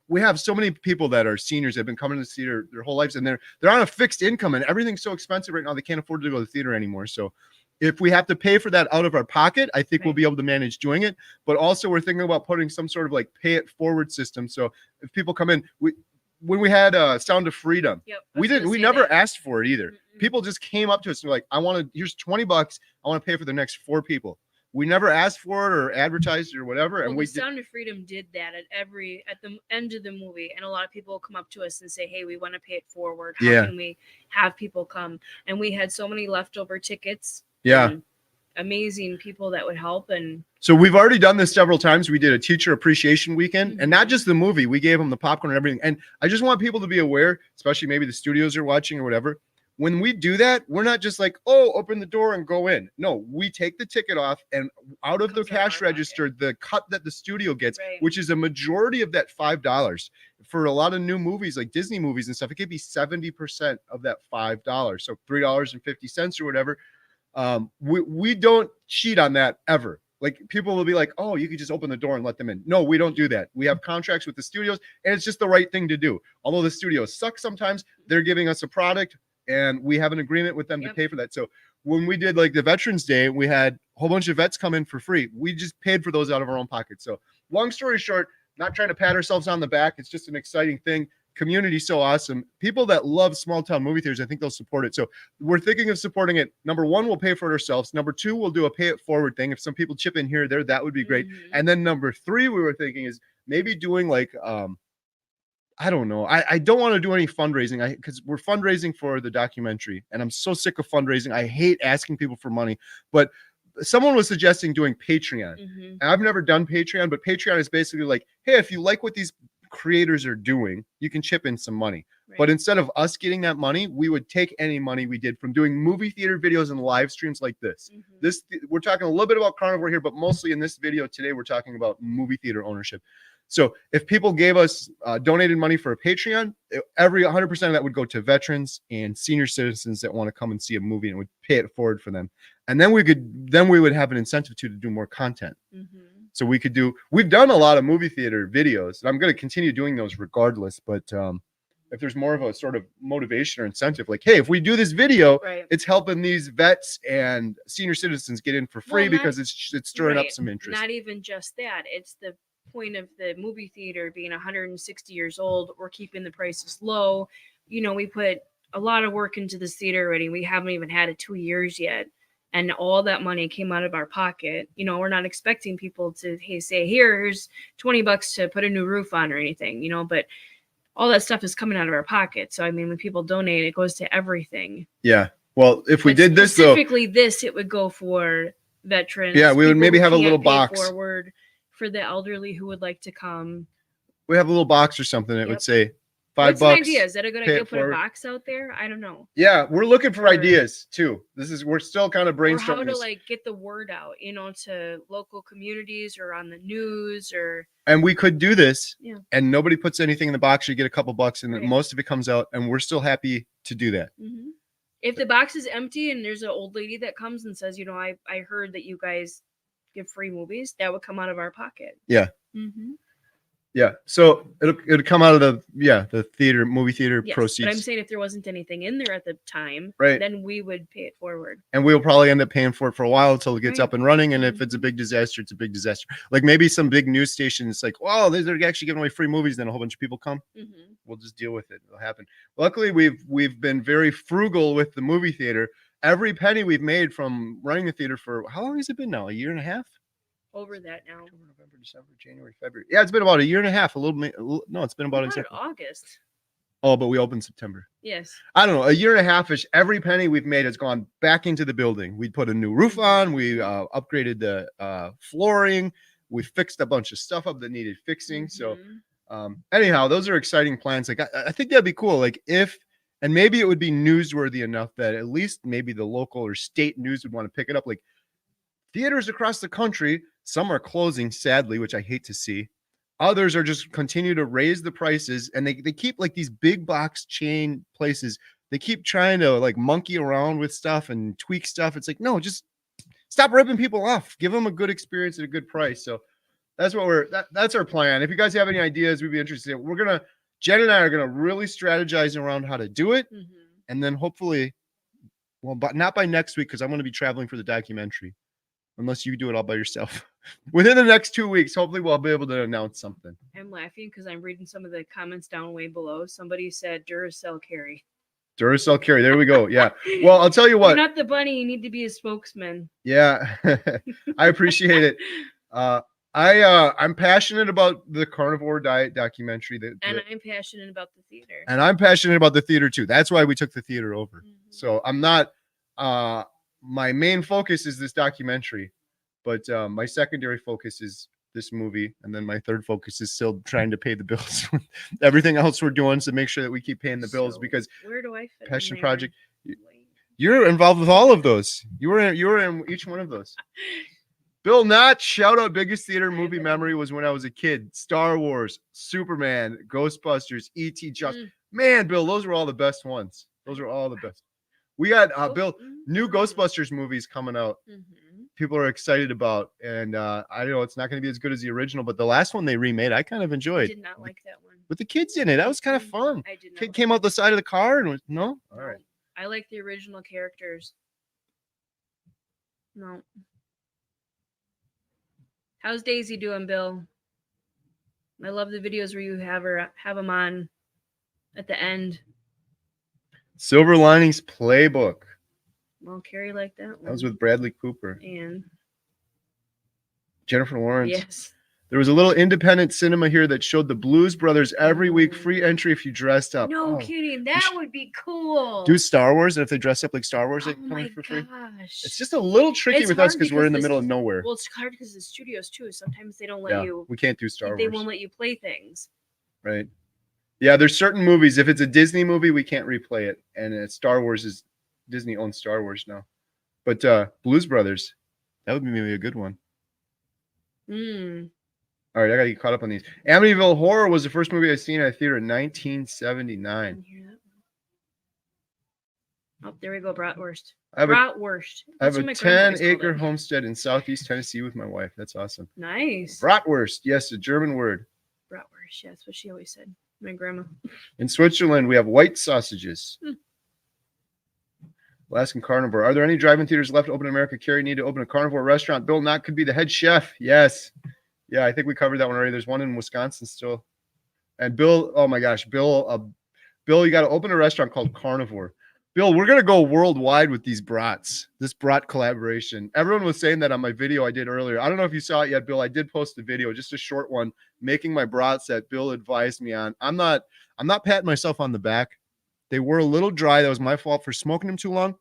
we have so many people that are seniors that have been coming to the theater their whole lives, and they're on a fixed income, and everything's so expensive right now they can't afford to go to the theater anymore. So if we have to pay for that out of our pocket, I think we'll be able to manage doing it. But also we're thinking about putting some sort of like pay it forward system. So if people come in, when we had Sound of Freedom, we never asked for it either. People just came up to us and were like, here's $20. I want to pay for the next 4 people. We never asked for it or advertised it or whatever. And Sound of Freedom did that at the end of the movie. And a lot of people will come up to us and say, hey, we want to pay it forward. How can we have people come? And we had so many leftover tickets. Yeah. Amazing people that would help. And so we've already done this several times. We did a teacher appreciation weekend, and not just the movie. We gave them the popcorn and everything. And I just want people to be aware, especially maybe the studios are watching or whatever. When we do that, we're not just like, oh, open the door and go in. No, we take the ticket off, and out of the cash register, the cut that the studio gets, which is a majority of that $5. For a lot of new movies, like Disney movies and stuff, it could be 70% of that $5. So $3.50 or whatever. We don't cheat on that ever. Like people will be like, oh, you could just open the door and let them in. No, we don't do that. We have contracts with the studios, and it's just the right thing to do. Although the studios suck sometimes, they're giving us a product, and we have an agreement with them to pay for that. So when we did like the Veterans Day, we had a whole bunch of vets come in for free. We just paid for those out of our own pocket. So long story short, not trying to pat ourselves on the back. It's just an exciting thing. Community so awesome. People that love small town movie theaters, I think they'll support it. So we're thinking of supporting it. Number one, we'll pay for it ourselves. Number two, we'll do a pay it forward thing. If some people chip in here or there, that would be great. And then number three, we were thinking is maybe doing like I don't know. I don't want to do any fundraising because we're fundraising for the documentary, and I'm so sick of fundraising. I hate asking people for money, but someone was suggesting doing Patreon. And I've never done Patreon, but Patreon is basically like, hey, if you like what these creators are doing, you can chip in some money. But instead of us getting that money, we would take any money we did from doing movie theater videos and live streams like this. We're talking a little bit about Carnivore here, but mostly in this video today, we're talking about movie theater ownership. So if people gave us donated money for a Patreon, every 100% of that would go to veterans and senior citizens that want to come and see a movie, and would pay it forward for them. And then we would have an incentive to do more content. So we've done a lot of movie theater videos, and I'm going to continue doing those regardless. But if there's more of a sort of motivation or incentive, like, hey, if we do this video, it's helping these vets and senior citizens get in for free because it's stirring up some interest. Not even just that. It's the point of the movie theater being 160 years old. We're keeping the prices low. You know, we put a lot of work into this theater already. We haven't even had it 2 years yet. And all that money came out of our pocket. You know, we're not expecting people to say, here's $20 to put a new roof on or anything, you know, but all that stuff is coming out of our pocket. So, I mean, when people donate, it goes to everything. Yeah. Well, if we did this, specifically this, it would go for veterans. Yeah, we would maybe have a little box forward for the elderly who would like to come. We have a little box or something that would say $5. What's an idea? Is that a good idea to put a box out there? I don't know. Yeah, we're looking for ideas too. We're still kind of brainstorming. Or how to like get the word out, you know, to local communities or on the news or. And we could do this, and nobody puts anything in the box. You get a couple bucks, and most of it comes out, and we're still happy to do that. If the box is empty and there's an old lady that comes and says, you know, I heard that you guys give free movies, that would come out of our pocket. Yeah. Yeah, so it'll come out of the movie theater proceeds. But I'm saying if there wasn't anything in there at the time, then we would pay it forward. And we'll probably end up paying for it for a while until it gets up and running. And if it's a big disaster, it's a big disaster. Like maybe some big news station is like, wow, they're actually giving away free movies. Then a whole bunch of people come. We'll just deal with it. It'll happen. Luckily, we've been very frugal with the movie theater. Every penny we've made from running the theater for, how long has it been now? A year and a half? Over that now. October, November, December, January, February. Yeah, it's been about a year and a half. No, it's been about August. Oh, but we opened September. Yes. I don't know, a year and a half-ish. Every penny we've made has gone back into the building. We put a new roof on. We upgraded the flooring. We fixed a bunch of stuff up that needed fixing. So anyhow, those are exciting plans. Like I think that'd be cool. Like if And maybe it would be newsworthy enough that at least maybe the local or state news would want to pick it up. Like theaters across the country, some are closing, sadly, which I hate to see. Others are just continue to raise the prices, and they keep like these big box chain places. They keep trying to like monkey around with stuff and tweak stuff. It's like, no, just stop ripping people off. Give them a good experience at a good price. So that's what that's our plan. If you guys have any ideas, we'd be interested. Jen and I are gonna really strategize around how to do it, and then hopefully, well, but not by next week because I'm gonna be traveling for the documentary. Unless you do it all by yourself. Within the next 2 weeks, hopefully we'll be able to announce something. I'm laughing because I'm reading some of the comments down way below. Somebody said Duracell Carrie. Duracell Carrie. There we go. Yeah. Well, I'll tell you what. You're not the bunny. You need to be a spokesman. Yeah. I appreciate it. I'm passionate about the Carnivore Diet documentary. And I'm passionate about the theater. And I'm passionate about the theater too. That's why we took the theater over. So I'm not my main focus is this documentary, but my secondary focus is this movie, and then my third focus is still trying to pay the bills. Everything else we're doing to make sure that we keep paying the bills, because where do I fit passion in project, you're involved with all of those. You were in each one of those. Bill Knott, shout out, biggest theater movie memory was when I was a kid. Star Wars, Superman, Ghostbusters, E.T. Man, Bill, those were all the best ones. Those are all the best. We got Bill, new Ghostbusters movies coming out. People are excited about, and I know it's not going to be as good as the original, but the last one they remade, I kind of enjoyed. I did not like that one. With the kids in it, that was kind of fun. I did not. Kid came out the side of the car and was no. All right. I like the original characters. No. How's Daisy doing, Bill? I love the videos where you have them on at the end. Silver Linings Playbook. Well, Carrie liked that one. That was with Bradley Cooper and Jennifer Lawrence. Yes. There was a little independent cinema here that showed the Blues Brothers every week, free entry if you dressed up. No kidding. That would be cool. Do Star Wars, and if they dress up like Star Wars, they come in for free. It's just a little tricky with us because we're in the middle of nowhere. Well, it's hard because the studios too. Sometimes they don't let you. We can't do Star Wars. They won't let you play things. Right. Yeah, there's certain movies. If it's a Disney movie, we can't replay it. And Star Wars is Disney owns Star Wars now. But Blues Brothers, that would be maybe a good one. All right, I gotta get caught up on these. Amityville Horror was the first movie I seen at a theater in 1979. Oh, there we go, bratwurst. I have That's a 10-acre homestead in southeast Tennessee with my wife. That's awesome. Nice. Bratwurst, yes, a German word. Bratwurst, yeah, that's what she always said. My grandma. In Switzerland, we have white sausages. Alaskan Carnivore. Are there any drive-in theaters left open in America? Carrie, need to open a carnivore restaurant. Bill Knott could be the head chef. Yes. Yeah, I think we covered that one already. There's one in Wisconsin still. And Bill, oh my gosh, Bill, you got to open a restaurant called Carnivore. Bill, we're going to go worldwide with these brats, this brat collaboration. Everyone was saying that on my video I did earlier. I don't know if you saw it yet, Bill. I did post a video, just a short one, making my brats that Bill advised me on. I'm not patting myself on the back. They were a little dry. That was my fault for smoking them too long.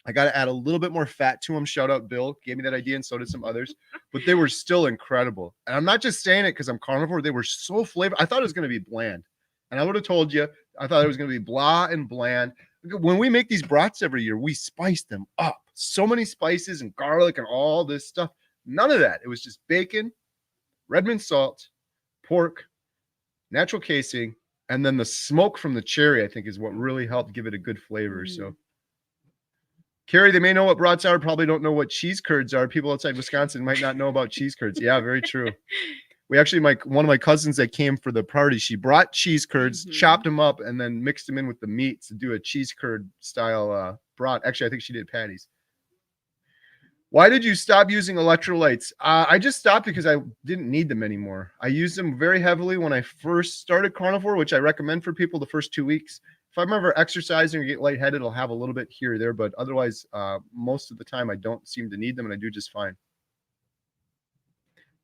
I got to add a little bit more fat to them. Shout out Bill. Gave me that idea, and so did some others. But they were still incredible. And I'm not just saying it because I'm carnivore. They were so flavored. I thought it was going to be bland. And I would have told you, I thought it was going to be blah and bland. When we make these brats every year, we spice them up. So many spices and garlic and all this stuff. None of that. It was just bacon, Redmond salt, pork, natural casing, and then the smoke from the cherry, I think, is what really helped give it a good flavor. So, Carrie, they may know what brats are, probably don't know what cheese curds are. People outside Wisconsin might not know about cheese curds. Yeah, very true. We actually, one of my cousins that came for the party, she brought cheese curds, chopped them up, and then mixed them in with the meat to do a cheese curd style brat. Actually, I think she did patties. Why did you stop using electrolytes? I just stopped because I didn't need them anymore. I used them very heavily when I first started carnivore, which I recommend for people the first 2 weeks. If I'm ever exercising or get lightheaded, I'll have a little bit here or there, but otherwise, most of the time, I don't seem to need them, and I do just fine.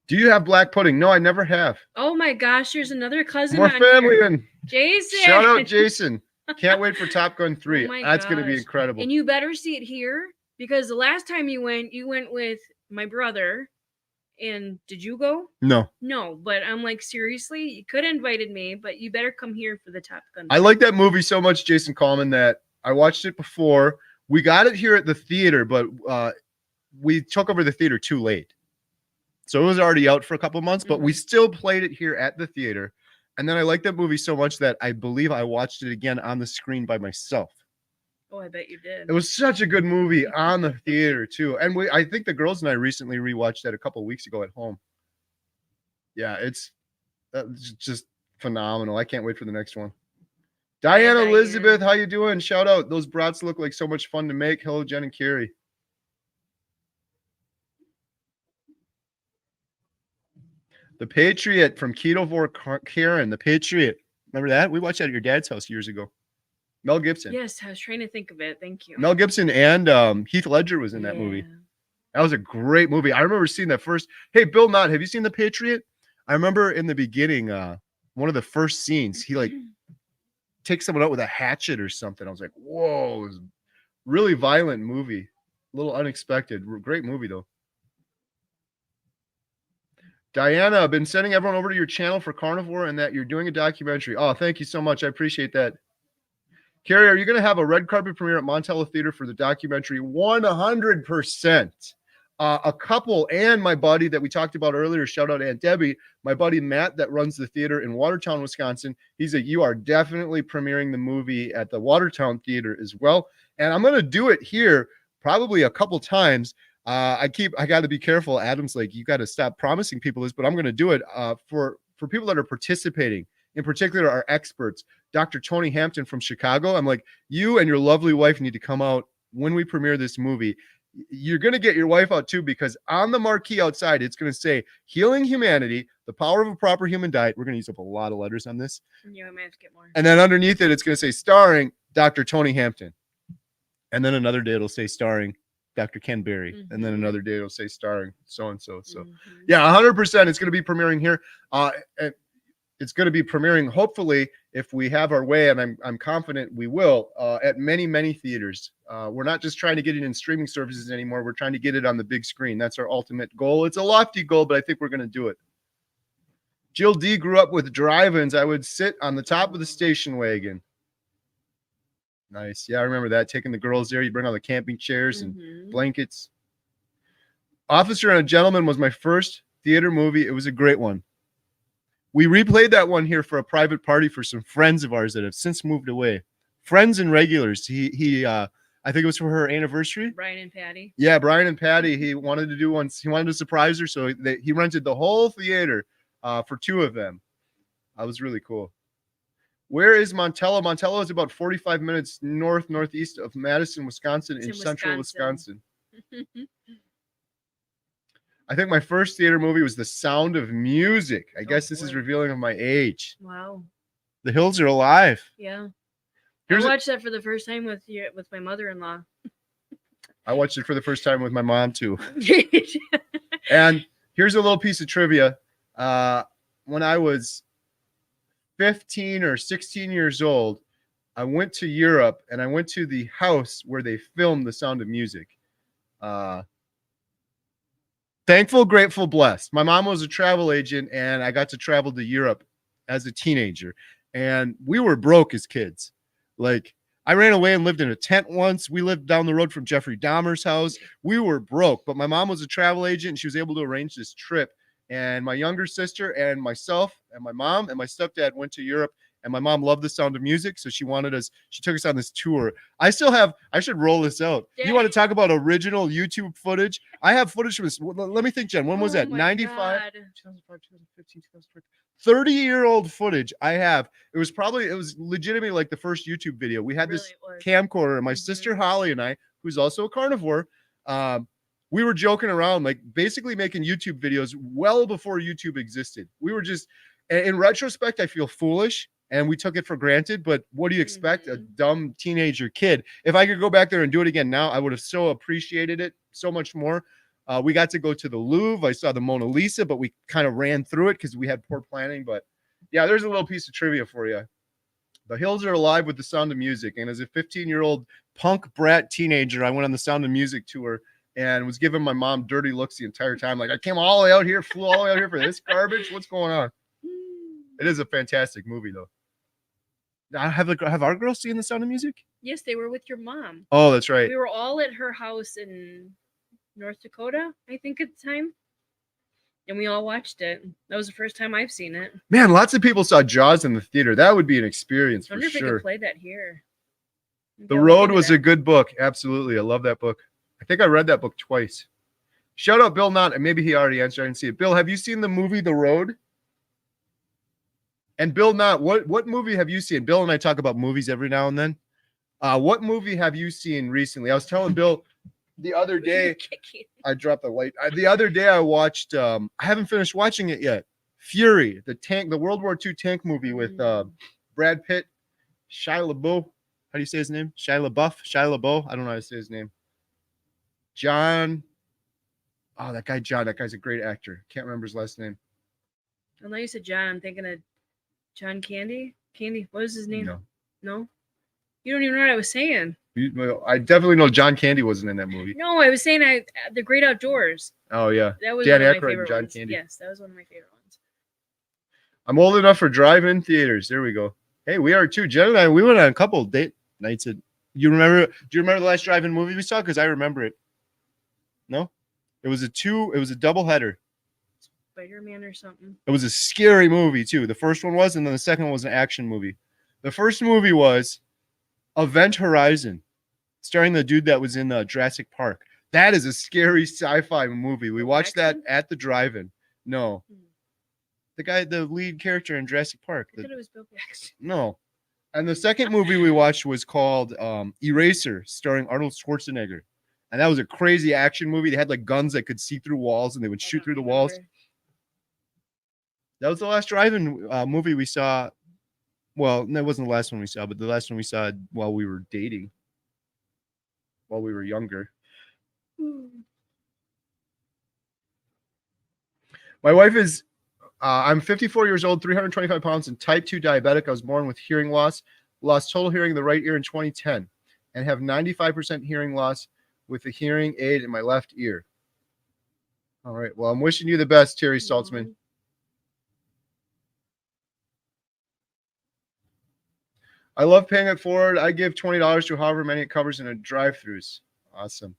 Do you have black pudding? No, I never have. Oh my gosh, there's another cousin. More family in. Jason. Shout out Jason. Can't wait for Top Gun 3. Oh That's going to be incredible. And you better see it here because the last time you went with my brother And did you go? No. No, but I'm like, seriously, you could have invited me, but you better come here for the Top Gun. I like that movie so much, Jason Coleman, that I watched it before. We got it here at the theater, but we took over the theater too late. So it was already out for a couple of months, but we still played it here at the theater. And then I liked that movie so much that I believe I watched it again on the screen by myself. Oh, I bet you did. It was such a good movie on the theater too. And I think the girls and I recently rewatched that a couple of weeks ago at home. Yeah, it's just phenomenal. I can't wait for the next one. Diana Elizabeth, how you doing? Shout out. Those brats look like so much fun to make. Hello, Jen and Carrie. The Patriot from Carnivore Karen. The Patriot. Remember that? We watched that at your dad's house years ago. Mel Gibson. Yes, I was trying to think of it. Thank you. Mel Gibson and Heath Ledger was in that movie. That was a great movie. I remember seeing that first. Hey, Bill Knott, have you seen The Patriot? I remember in the beginning, one of the first scenes, he like takes someone out with a hatchet or something. I was like, whoa, it was a really violent movie. A little unexpected. Great movie, though. Diana, I've been sending everyone over to your channel for Carnivore and that you're doing a documentary. Oh, thank you so much. I appreciate that. Carrie, are you going to have a red carpet premiere at Montello Theater for the documentary? 100%. A couple and my buddy that we talked about earlier, shout out Aunt Debbie, my buddy Matt that runs the theater in Watertown, Wisconsin. He's like, you are definitely premiering the movie at the Watertown Theater as well. And I'm going to do it here probably a couple times. I got to be careful. Adam's like, you got to stop promising people this, but I'm going to do it for people that are participating. In particular, our experts, Dr. Tony Hampton from Chicago. I'm like, you and your lovely wife need to come out when we premiere this movie. You're going to get your wife out too, because on the marquee outside, it's going to say Healing Humanity, the Power of a Proper Human Diet. We're going to use up a lot of letters on this. Yeah, I might have to get more. And then underneath it, it's going to say starring Dr. Tony Hampton. And then another day it'll say starring Dr. Ken Berry. And then another day it'll say starring so-and-so. So yeah, 100% it's going to be premiering here. It's going to be premiering, hopefully, if we have our way, and I'm confident we will, at many, many theaters. We're not just trying to get it in streaming services anymore. We're trying to get it on the big screen. That's our ultimate goal. It's a lofty goal, but I think we're going to do it. Jill D grew up with drive-ins. I would sit on the top of the station wagon. Nice. Yeah, I remember that. Taking the girls there. You bring all the camping chairs and blankets. Officer and a Gentleman was my first theater movie. It was a great one. We replayed that one here for a private party for some friends of ours that have since moved away. Friends and regulars. He I think it was for her anniversary. Brian and Patty. Yeah, Brian and Patty. He wanted to do one. He wanted to surprise her, so he rented the whole theater for two of them. That was really cool. Where is Montello? Montello is about 45 minutes northeast of Madison, Wisconsin, in central Wisconsin. I think my first theater movie was The Sound of Music. I guess this is revealing of my age. Wow. The Hills Are Alive. Yeah. I watched that for the first time with my mother-in-law. I watched it for the first time with my mom too. And here's a little piece of trivia. When I was 15 or 16 years old, I went to Europe and I went to the house where they filmed The Sound of Music. Thankful, grateful, blessed. My mom was a travel agent and I got to travel to Europe as a teenager. And we were broke as kids. Like, I ran away and lived in a tent once. We lived down the road from Jeffrey Dahmer's house. We were broke, but my mom was a travel agent and she was able to arrange this trip. And my younger sister and myself and my mom and my stepdad went to Europe. And my mom loved The Sound of Music, so she took us on this tour. I should roll this out. Yeah. You want to talk about original YouTube footage? I have footage from this. Let me think, Jen. When was that? 95? 2005, 2015, 2014. 30-year-old footage I have. It was legitimately like the first YouTube video. We had this camcorder, and my sister Holly and I, who's also a carnivore, we were joking around, like basically making YouTube videos well before YouTube existed. We were just, in retrospect, I feel foolish. And we took it for granted, but what do you expect? A dumb teenager kid. If I could go back there and do it again now, I would have so appreciated it so much more. We got to go to the Louvre. I saw the Mona Lisa, but we kind of ran through it because we had poor planning. But yeah, there's a little piece of trivia for you. The Hills Are Alive with The Sound of Music. And as a 15-year-old punk brat teenager, I went on the Sound of Music tour. and was giving my mom dirty looks the entire time. Like, I came all the way out here, flew all the way out here for this garbage. What's going on? It is a fantastic movie, though. Have our girls seen The Sound of Music? Yes, they were with your mom. Oh, that's right. We were all at her house in North Dakota, I think, at the time. And we all watched it. That was the first time I've seen it. Man, lots of people saw Jaws in the theater. That would be an experience I for wonder if they sure. could play that here. The Road was a good book. Absolutely. I love that book. I think I read that book twice. Shout out Bill Knott. Maybe he already answered. I didn't see it. Bill, have you seen the movie The Road? And Bill Knott, what movie have you seen? Bill and I talk about movies every now and then. What movie have you seen recently? I was telling Bill the other day. I dropped the light. The other day I watched. I haven't finished watching it yet. Fury, the World War II tank movie with Brad Pitt, Shia LaBeouf. How do you say his name? Shia LaBeouf. I don't know how to say his name. John. Oh, that guy John. That guy's a great actor. Can't remember his last name. I know you said John. I'm thinking of John Candy. What was his name? No. You don't even know what I was saying. I definitely know John Candy wasn't in that movie. No, I was saying The Great Outdoors. Oh yeah, that was Dan one of my Aykroyd favorite and John ones. Candy. Yes, that was one of my favorite ones. I'm old enough for drive-in theaters. There we go. Hey, we are too. Jen and I, we went on a couple of date nights. Do you remember the last drive-in movie we saw? Because I remember it. No, it was a double header. Spider-Man or something. It was a scary movie too. The first one was, and then the second one was an action movie. The first movie was Event Horizon, starring the dude that was in Jurassic Park. That is a scary sci-fi movie. We watched that at the drive-in. No. The lead character in Jurassic Park. I thought it was Bill Paxton. No. And the second movie we watched was called Eraser, starring Arnold Schwarzenegger. And that was a crazy action movie. They had like guns that could see through walls and they would shoot through the walls. That was the last drive-in movie we saw. Well, that wasn't the last one we saw, but the last one we saw while we were dating, while we were younger. My wife is, I'm 54 years old, 325 pounds, and type 2 diabetic. I was born with hearing loss, lost total hearing in the right ear in 2010, and have 95% hearing loss with a hearing aid in my left ear. All right. Well, I'm wishing you the best, Terry Saltzman. I love paying it forward. I give $20 to however many it covers in a drive-throughs. Awesome.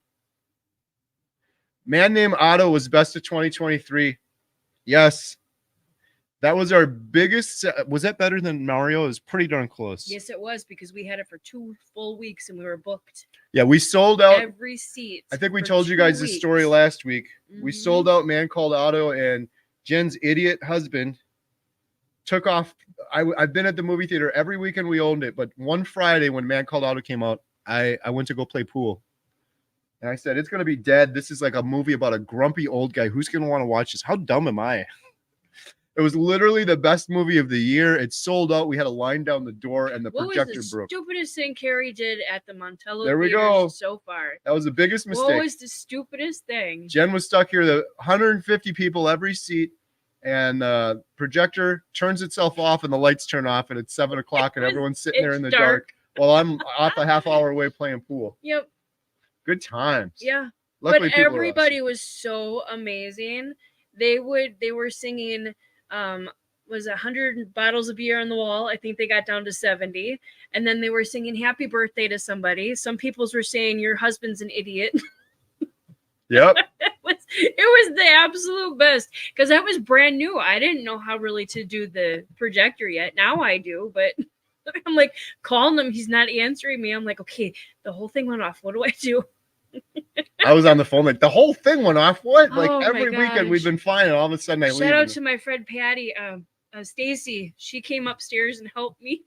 Man named Otto was best of 2023. Yes. That was our biggest. Was that better than Mario? It was pretty darn close. Yes, it was, because we had it for 2 full weeks and we were booked. Yeah, we sold out every seat. I think we told you guys this story last week. Mm-hmm. We sold out Man Called Otto, and Jen's idiot husband took off. I've been at the movie theater every weekend. We owned it, but one Friday when Man Called Otto came out, I went to go play pool, and I said, it's going to be dead. This is like a movie about a grumpy old guy. Who's going to want to watch this? How dumb am I? It was literally the best movie of the year. It sold out. We had a line down the door, and the projector broke. Stupidest thing Carrie did at the Montello There we Theater go. so far. That was the biggest mistake. What was the stupidest thing? Jen was stuck here. The 150 people every seat, and the projector turns itself off, and the lights turn off, and it's 7 o'clock, and everyone's sitting there in the dark while I'm off a half hour away playing pool. Yep. Good times. Yeah. Luckily, but everybody was so amazing. They were singing was 100 bottles of beer on the wall. I think they got down to 70. And then they were singing happy birthday to somebody. Some peoples were saying your husband's an idiot. Yep. It was the absolute best, because that was brand new. I didn't know how really to do the projector yet. Now I do, but I'm like calling him. He's not answering me. I'm like, okay, the whole thing went off. What do I do? I was on the phone like the whole thing went off. What? Like Oh, every my weekend we've gosh. been fine, and all of a sudden I leave. Shout out to my friend Patty, Stacy. She came upstairs and helped me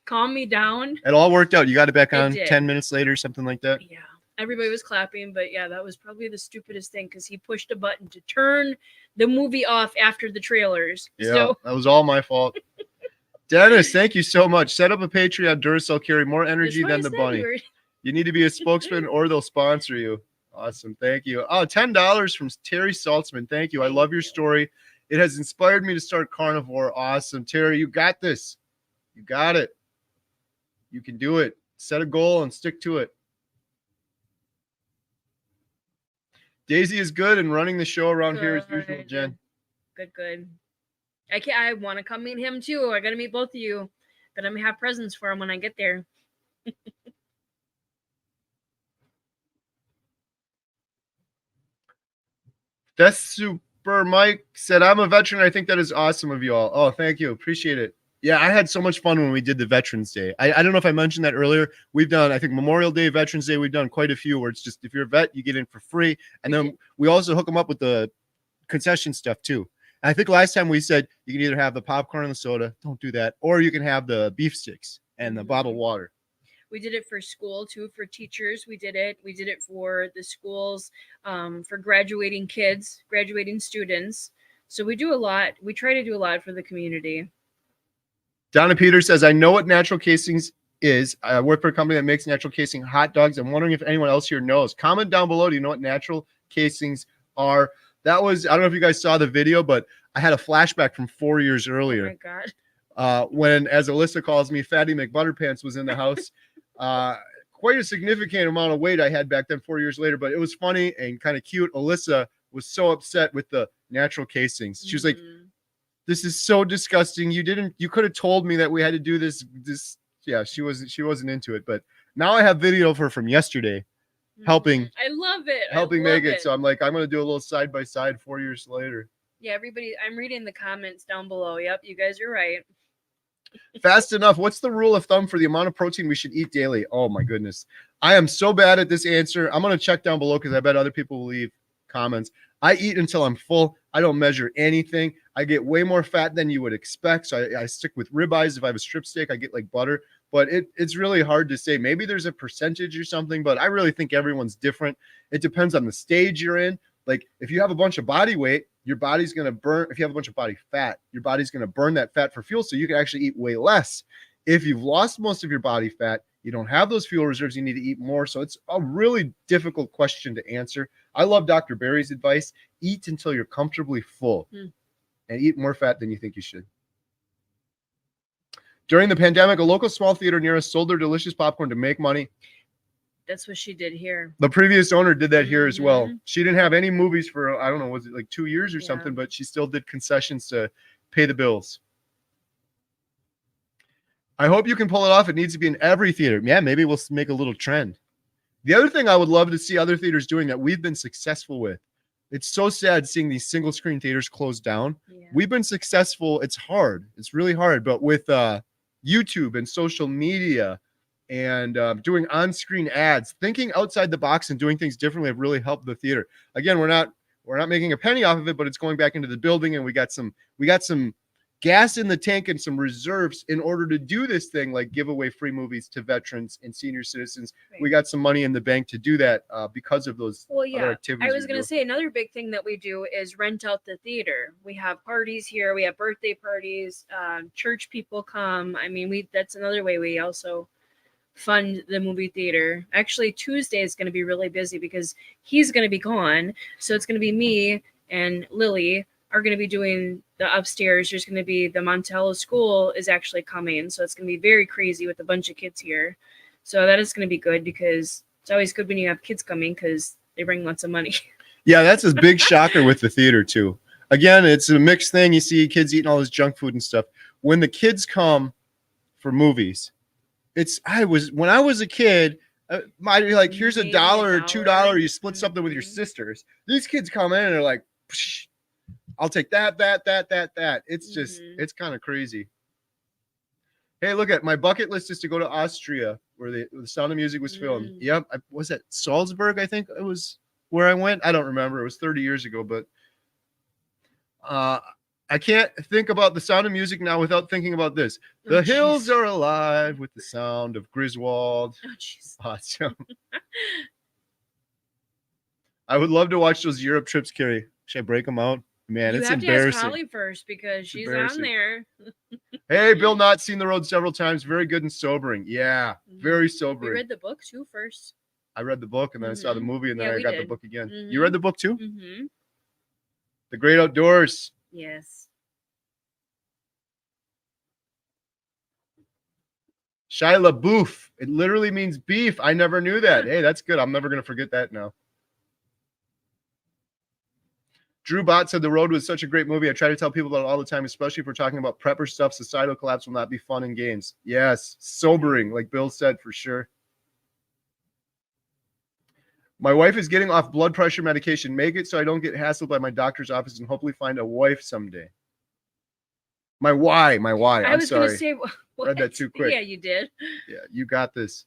calm me down. It all worked out. You got it back on did. 10 minutes later, something like that. Yeah, everybody was clapping, but yeah, that was probably the stupidest thing, because he pushed a button to turn the movie off after the trailers. Yeah, So that was all my fault. Dennis, thank you so much. Set up a Patreon. Duracell carry more energy that's why than I the said bunny. you were- You need to be a spokesman or they'll sponsor you. Awesome. Thank you. Oh, $10 from Terry Saltzman. Thank you. I love your story. It has inspired me to start carnivore. Awesome. Terry, you got this. You got it. You can do it. Set a goal and stick to it. Daisy is good and running the show around here as usual, Jen. Good. I want to come meet him too. I got to meet both of you. But I'm going to have presents for him when I get there. That's super. Mike said, I'm a veteran. I think that is awesome of you all. Oh, thank you. Appreciate it. Yeah, I had so much fun when we did the Veterans Day. I don't know if I mentioned that earlier. We've done, I think, Memorial Day, Veterans Day. We've done quite a few where it's just if you're a vet, you get in for free. And then we also hook them up with the concession stuff too. And I think last time we said you can either have the popcorn and the soda. Don't do that. Or you can have the beef sticks and the bottled water. We did it for school too, for teachers. We did it for the schools, for graduating kids, graduating students. So we do a lot. We try to do a lot for the community. Donna Peters says, I know what natural casings is. I work for a company that makes natural casing hot dogs. I'm wondering if anyone else here knows. Comment down below. Do you know what natural casings are? That was, I don't know if you guys saw the video, but I had a flashback from 4 years earlier. Oh my God. When, as Alyssa calls me, Fatty McButterpants was in the house. Quite a significant amount of weight I had back then 4 years later, but it was funny and kind of cute. Alyssa was so upset with the natural casings. She was like, this is so disgusting. You could have told me that we had to do this. Yeah, she wasn't into it, but now I have video of her from yesterday helping. I love it. Helping make it. So I'm like, I'm going to do a little side by side 4 years later. Yeah, everybody, I'm reading the comments down below. Yep, you guys are right. Fast enough. What's the rule of thumb for the amount of protein we should eat daily? Oh my goodness. I am so bad at this answer. I'm going to check down below because I bet other people will leave comments. I eat until I'm full. I don't measure anything. I get way more fat than you would expect. So I stick with ribeyes. If I have a strip steak, I get like butter. But it's really hard to say. Maybe there's a percentage or something, but I really think everyone's different. It depends on the stage you're in. Like if you have a bunch of body weight, your body's going to burn. If you have a bunch of body fat, your body's going to burn that fat for fuel. So you can actually eat way less. If you've lost most of your body fat, you don't have those fuel reserves. You need to eat more. So it's a really difficult question to answer. I love Dr. Barry's advice. Eat until you're comfortably full and eat more fat than you think you should. During the pandemic, a local small theater near us sold their delicious popcorn to make money. That's what she did here. The previous owner did that here as well. She didn't have any movies for, I don't know, was it like 2 years or something, but she still did concessions to pay the bills. I hope you can pull it off. It needs to be in every theater. Yeah, maybe we'll make a little trend. The other thing I would love to see other theaters doing that we've been successful with. It's so sad seeing these single screen theaters close down. Yeah. We've been successful. It's hard. It's really hard. But with YouTube and social media and doing on-screen ads, thinking outside the box and doing things differently have really helped the theater. Again, we're not making a penny off of it, but it's going back into the building, and we got some gas in the tank and some reserves in order to do this thing, like give away free movies to veterans and senior citizens. Right. We got some money in the bank to do that because of those other activities. I was going to say another big thing that we do is rent out the theater. We have parties here. We have birthday parties. Church people come. I mean, that's another way we also fund the movie theater. Actually, Tuesday is going to be really busy because he's going to be gone. So it's going to be me and Lily are going to be doing the upstairs. There's going to be the Montello school is actually coming. So it's going to be very crazy with a bunch of kids here. So that is going to be good because it's always good when you have kids coming because they bring lots of money. Yeah, that's a big shocker with the theater too. Again, it's a mixed thing. You see kids eating all this junk food and stuff. When the kids come for movies, when I was a kid, might be like, here's $1 or $2. You split something with your sisters. These kids come in and they're like, psh, I'll take that. It's just, it's kind of crazy. Hey, look at my bucket list is to go to Austria where the Sound of Music was filmed. Yep. Was that Salzburg? I think it was where I went. I don't remember. It was 30 years ago, but I can't think about the Sound of Music now without thinking about this. The hills are alive with the sound of Griswold. Oh, jeez. Awesome. I would love to watch those Europe trips, Carrie. Should I break them out? Man, it's embarrassing. You have to ask Holly first because she's on there. Hey, Bill Knott, seen the road several times. Very good and sobering. Yeah, very sobering. You read the book too first? I read the book and then I saw the movie and then I got the book again. You read the book too? The Great Outdoors. Yes. Shia LaBeouf. It literally means beef. I never knew that. Hey, that's good. I'm never going to forget that now. Drew Bott said The Road was such a great movie. I try to tell people about it all the time, especially if we're talking about prepper stuff. Societal collapse will not be fun and games. Yes, sobering, like Bill said, for sure. My wife is getting off blood pressure medication. Make it so I don't get hassled by my doctor's office and hopefully find a wife someday. My why. I'm was sorry. gonna say, what? Read that too quick. Yeah, you did. Yeah, you got this.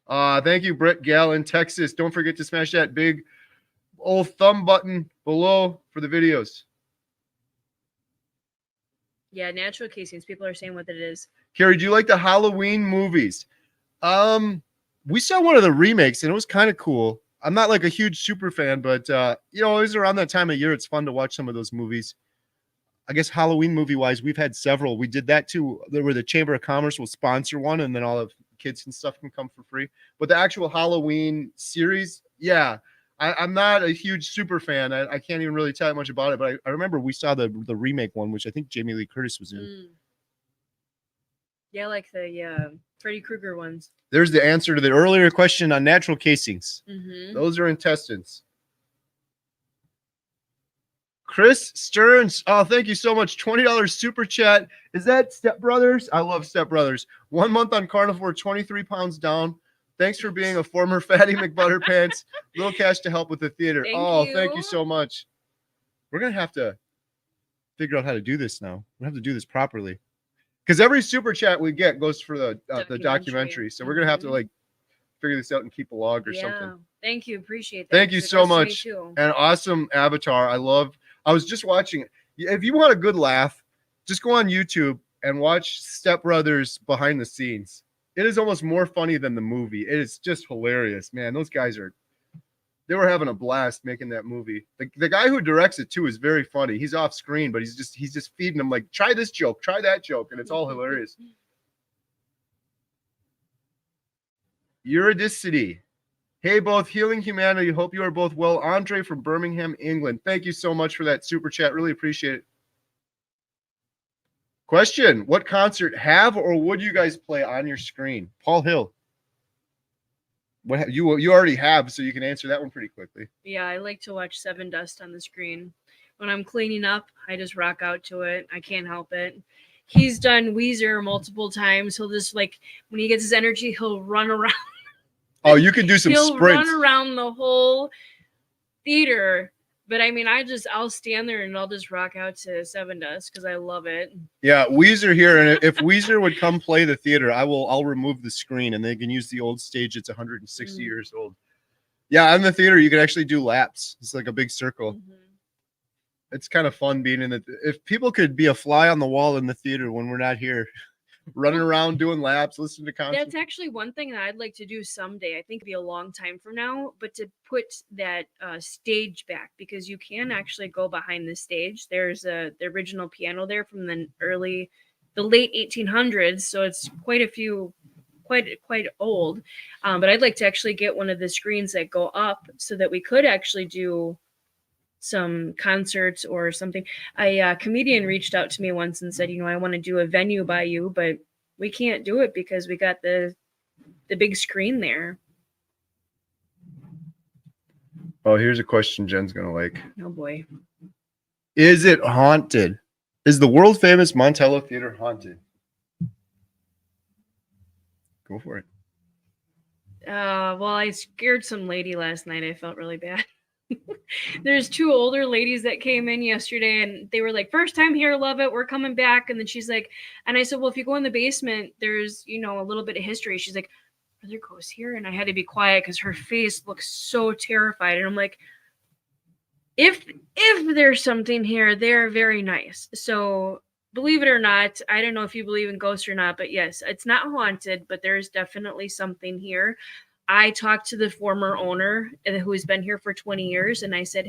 Thank you, Brett Gall in Texas. Don't forget to smash that big old thumb button below for the videos. Yeah, natural casings. People are saying what it is. Carrie, do you like the Halloween movies? We saw one of the remakes and it was kind of cool. I'm not like a huge super fan, but you know, always around that time of year, it's fun to watch some of those movies. I guess Halloween movie wise, we've had several. We did that too. There were the Chamber of Commerce will sponsor one, and then all of kids and stuff can come for free. But the actual Halloween series, yeah, I'm not a huge super fan. I can't even really tell you much about it, but I remember we saw the remake one, which I think Jamie Lee Curtis was in. Yeah, like the Freddy Krueger ones. There's the answer to the earlier question on natural casings. Mm-hmm. Those are intestines. Chris Stearns, oh, thank you so much. $20 super chat. Is that Step Brothers? I love Step Brothers. 1 month on Carnivore, 23 pounds down. Thanks for being a former Fatty McButterpants. Little cash to help with the theater. Thank you so much. We're going to have to figure out how to do this now. We have to do this properly. Because every super chat we get goes for the documentary. So we're going to have to like figure this out and keep a log or something. Thank you. Appreciate that. Thank you so much. An awesome avatar. I was just watching it. If you want a good laugh, just go on YouTube and watch Step Brothers behind the scenes. It is almost more funny than the movie. It is just hilarious, man. Those guys they were having a blast making that movie. The guy who directs it too is very funny. He's off screen, but he's just feeding them like, try this joke, try that joke, and it's all hilarious. Eurydice. Hey, both Healing Humanity. Hope you are both well. Andre from Birmingham, England. Thank you so much for that super chat. Really appreciate it. Question: what concert have or would you guys play on your screen? Paul Hill. What you already have, so you can answer that one pretty quickly. Yeah, I like to watch Seven Dust on the screen. When I'm cleaning up, I just rock out to it. I can't help it. He's done Weezer multiple times. He'll just like when he gets his energy, he'll run around. Oh, you can do some He'll sprints. Run around the whole theater. But I mean, I'll stand there and I'll just rock out to Seven Dust because I love it. Yeah, Weezer here, and if Weezer would come play the theater, I'll remove the screen and they can use the old stage. It's 160 years old. Yeah, in the theater you can actually do laps. It's like a big circle. Mm-hmm. It's kind of fun being in it. If people could be a fly on the wall in the theater when we're not here. Running around doing laps, listening to concerts. That's actually one thing that I'd like to do someday. I think it'd be a long time from now, but to put that stage back because you can actually go behind the stage. There's the original piano there from the late 1800s, so it's quite old. But I'd like to actually get one of the screens that go up so that we could actually do some concerts or something. A comedian reached out to me once and said, I want to do a venue by you, but we can't do it because we got the big screen there. Oh, here's a question Jen's gonna like. Oh boy. Is it haunted? Is the world famous Montello Theater haunted? Go for it. Well, I scared some lady last night. I felt really bad. There's 2 older ladies that came in yesterday and they were like, first time here, love it, we're coming back. And then she's like, and I said, well, if you go in the basement, there's a little bit of history. She's like, are there ghosts here? And I had to be quiet because her face looks so terrified. And I'm like, if there's something here, they're very nice. So believe it or not, I don't know if you believe in ghosts or not, but yes, it's not haunted, but there's definitely something here. I talked to the former owner who has been here for 20 years. And I said,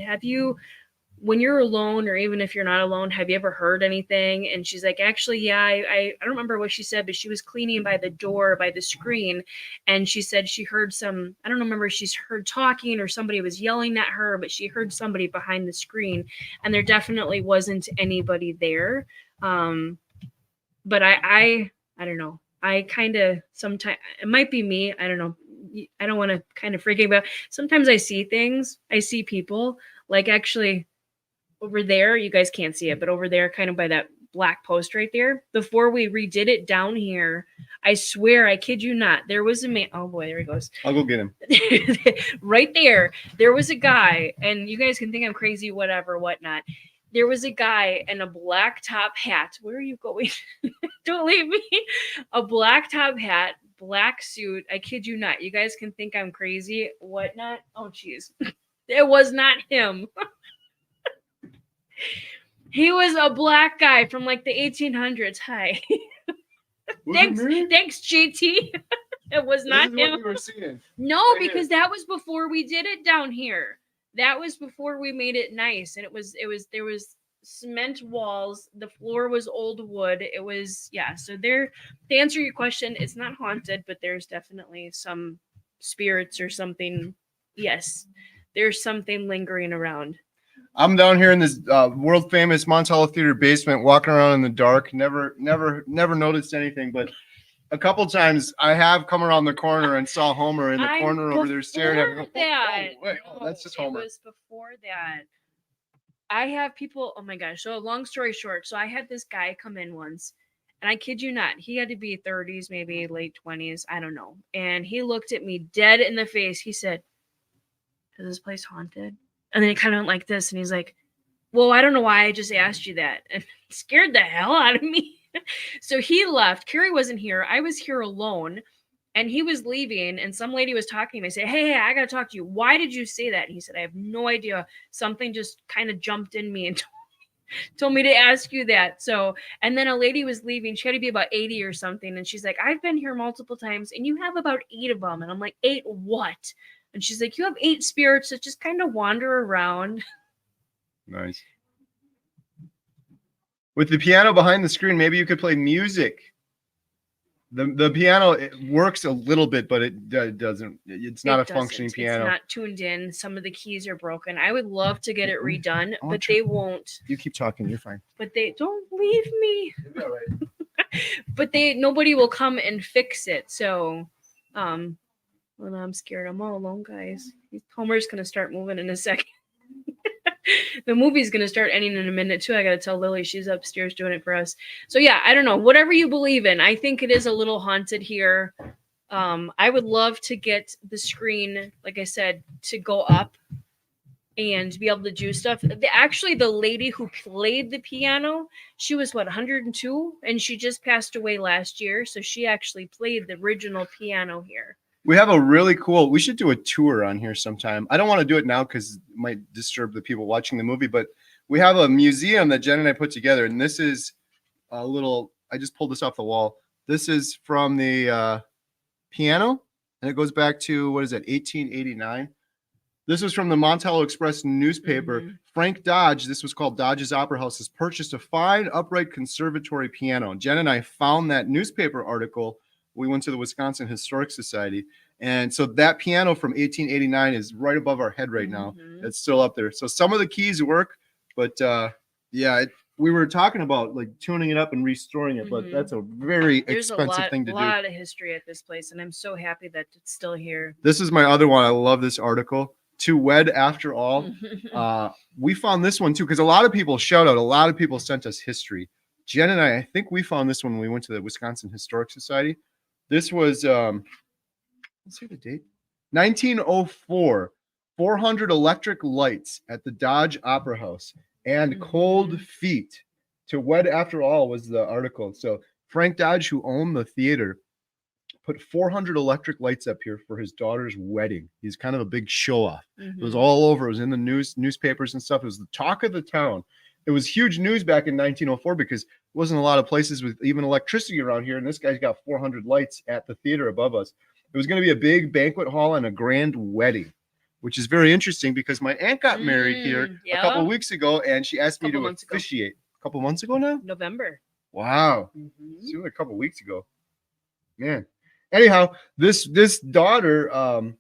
when you're alone, or even if you're not alone, have you ever heard anything? And she's like, actually, yeah, I don't remember what she said, but she was cleaning by the door, by the screen. And she said she heard I don't remember if she's heard talking or somebody was yelling at her, but she heard somebody behind the screen and there definitely wasn't anybody there. But I don't know. I kind of sometimes, it might be me. I don't know. I don't want to kind of freaking, but sometimes I see things. I see people like actually over there. You guys can't see it, but over there, kind of by that black post right there. Before we redid it down here, I swear, I kid you not, there was a man. Oh boy, there he goes. I'll go get him. Right there, there was a guy, and you guys can think I'm crazy, whatever, whatnot. There was a guy in a black top hat. Where are you going? Don't leave me. A black top hat, black suit. I kid you not. You guys can think I'm crazy, whatnot. Oh, jeez. It was not him. He was a black guy from like the 1800s. Hi. Thanks, GT. It was not him. What we were seeing. No, right because here. that was before we did it down here. That was before we made it nice, and there was cement walls. The floor was old wood. It was So there, to answer your question, it's not haunted, but there's definitely some spirits or something. Yes, there's something lingering around. I'm down here in this world famous Montello Theater basement, walking around in the dark. Never noticed anything, but a couple times I have come around the corner and saw Homer in the corner over there staring at me. That's just Homer. It was before that. I have people. Oh my gosh! So long story short, so I had this guy come in once, and I kid you not, he had to be 30s, maybe late 20s. I don't know. And he looked at me dead in the face. He said, "Is this place haunted?" And then he kind of went like this, and he's like, "Well, I don't know why I just asked you that," and it scared the hell out of me. So he left. Carrie wasn't here. I was here alone, and he was leaving, and some lady was talking to me. I said, hey, I got to talk to you. Why did you say that? And he said, I have no idea. Something just kind of jumped in me and told me to ask you that. So, and then a lady was leaving. She had to be about 80 or something. And she's like, I've been here multiple times, and you have about 8 of them. And I'm like, 8 what? And she's like, you have 8 spirits that just kind of wander around. Nice. With the piano behind the screen, maybe you could play music. The piano, it works a little bit, but it doesn't. It's not a functioning piano. It's not tuned in. Some of the keys are broken. I would love to get it redone, but they won't. You keep talking. You're fine. But they don't leave me. You'll be all right. But nobody will come and fix it. So, well, I'm scared. I'm all alone, guys. Homer's gonna start moving in a second. The movie's going to start ending in a minute too. I got to tell Lily, she's upstairs doing it for us. So yeah, I don't know, whatever you believe in. I think it is a little haunted here. I would love to get the screen, like I said, to go up and be able to do stuff. Actually, the lady who played the piano, she was 102, and she just passed away last year. So she actually played the original piano here. We have a really cool, we should do a tour on here sometime. I don't want to do it now because it might disturb the people watching the movie, but we have a museum that Jen and I put together. And this is a little, I just pulled this off the wall. This is from the piano, and it goes back to, 1889. This was from the Montello Express newspaper. Mm-hmm. Frank Dodge, this was called Dodge's Opera House, has purchased a fine upright conservatory piano. Jen and I found that newspaper article. We went to the Wisconsin Historic Society. And so that piano from 1889 is right above our head right now. Mm-hmm. It's still up there. So some of the keys work, but we were talking about like tuning it up and restoring it, but that's a very expensive thing to do. There's a lot of history at this place, and I'm so happy that it's still here. This is my other one. I love this article. To Wed After All. We found this one too, because a lot of people sent us history. Jen and I think we found this one when we went to the Wisconsin Historic Society. This was, let's see the date, 1904, 400 electric lights at the Dodge Opera House and cold feet. To Wed After All was the article. So Frank Dodge, who owned the theater, put 400 electric lights up here for his daughter's wedding. He's kind of a big show off. It was all over. It was in the newspapers and stuff. It was the talk of the town. It was huge news back in 1904 because there wasn't a lot of places with even electricity around here. And this guy's got 400 lights at the theater above us. It was going to be a big banquet hall and a grand wedding, which is very interesting because my aunt got married here a couple of weeks ago, and she asked me to officiate. A couple months ago now? November. Wow. It's only a couple of weeks ago. Man. Anyhow, this daughter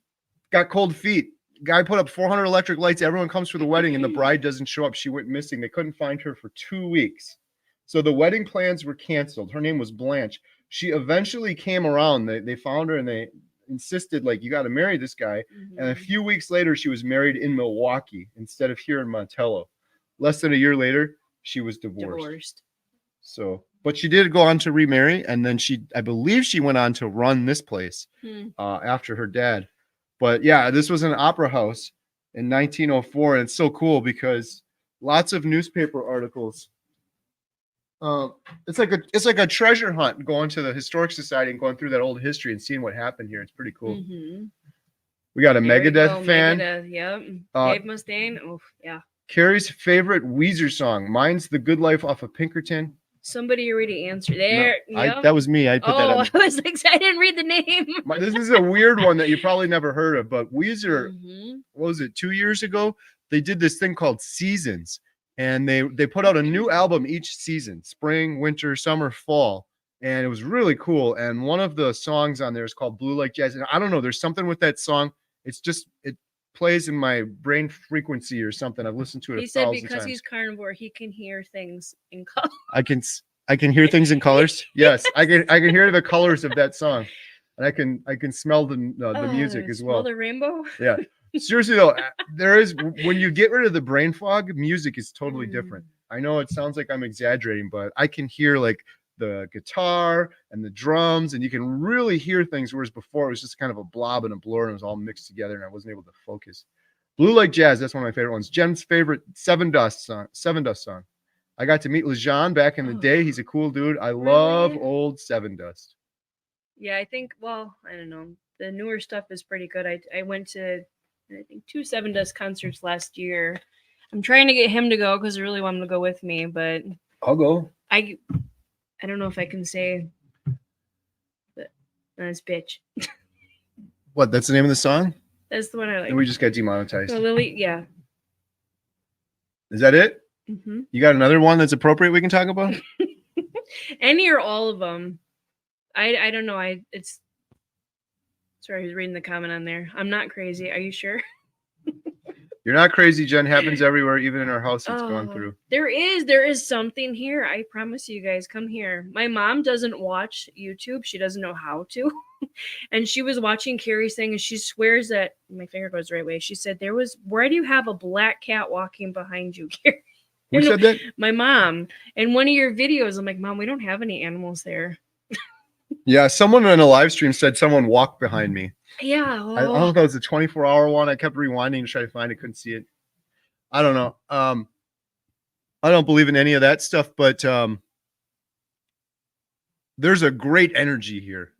got cold feet. Guy put up 400 electric lights. Everyone comes for the wedding, and the bride doesn't show up. She went missing. They couldn't find her for 2 weeks. So the wedding plans were canceled. Her name was Blanche. She eventually came around. They found her, and they insisted, like, you got to marry this guy. And a Mhm. few weeks later, she was married in Milwaukee instead of here in Montello. Less than a year later, she was divorced. So, but she did go on to remarry, and then I believe she went on to run this place Hmm. after her dad. But yeah, this was an opera house in 1904, and it's so cool because lots of newspaper articles. It's like a treasure hunt going to the historic society and going through that old history and seeing what happened here. It's pretty cool. Mm-hmm. We got a There we Megadeth go, fan. Megadeth, yep. Uh, Dave Mustaine. Oh, yeah. Carrie's favorite Weezer song. Mine's "The Good Life" off of Pinkerton. Somebody already answered there. No, Yep. that was me. I put that Oh, on. I was like, I didn't read the name. This is a weird one that you probably never heard of, but Weezer, Mhm. what was it, 2 years ago? They did this thing called Seasons, and they put out a new album each season: spring, winter, summer, fall, and it was really cool. And one of the songs on there is called "Blue Like Jazz," and I don't know, there's something with that song. It plays in my brain frequency or something. I've listened to it He a said thousand because times. he's carnivore, he can hear things in color. I can hear things in colors. Yes, I can hear the colors of that song, and I can smell the music as Smell well. the rainbow. Yeah, seriously though, there is, when you get rid of the brain fog, music is totally different. I know it sounds like I'm exaggerating, but I can hear like the guitar and the drums, and you can really hear things. Whereas before it was just kind of a blob and a blur, and it was all mixed together, and I wasn't able to focus. Blue Like Jazz, that's one of my favorite ones. Jen's favorite Seven Dust song. I got to meet Lejean back in the day. He's a cool dude. I love Really? old Seven Dust. Yeah, I think. Well, I don't know. The newer stuff is pretty good. I went to I think 2 Seven Dust concerts last year. I'm trying to get him to go because I really want him to go with me, but I'll go. I don't know if I can say. But that's bitch. What? That's the name of the song? That's the one I like. And we just got demonetized. So Lily, yeah. Is that it? Mm-hmm. You got another one that's appropriate we can talk about? Any or all of them. I don't know. It's sorry, I was reading the comment on there. I'm not crazy. Are you sure? You're not crazy, Jen. Happens everywhere, even in our house. It's gone through. There is something here. I promise you guys. Come here. My mom doesn't watch YouTube. She doesn't know how to. And she was watching Carrie's thing, and she swears that my finger goes the right way. She said, why do you have a black cat walking behind you, Carrie? Who said that? My mom. In one of your videos, I'm like, Mom, we don't have any animals there. Yeah, someone in a live stream said someone walked behind me. Yeah. I don't know if that was a 24-hour one. I kept rewinding to try to find it. Couldn't see it. I don't know. I don't believe in any of that stuff, but there's a great energy here.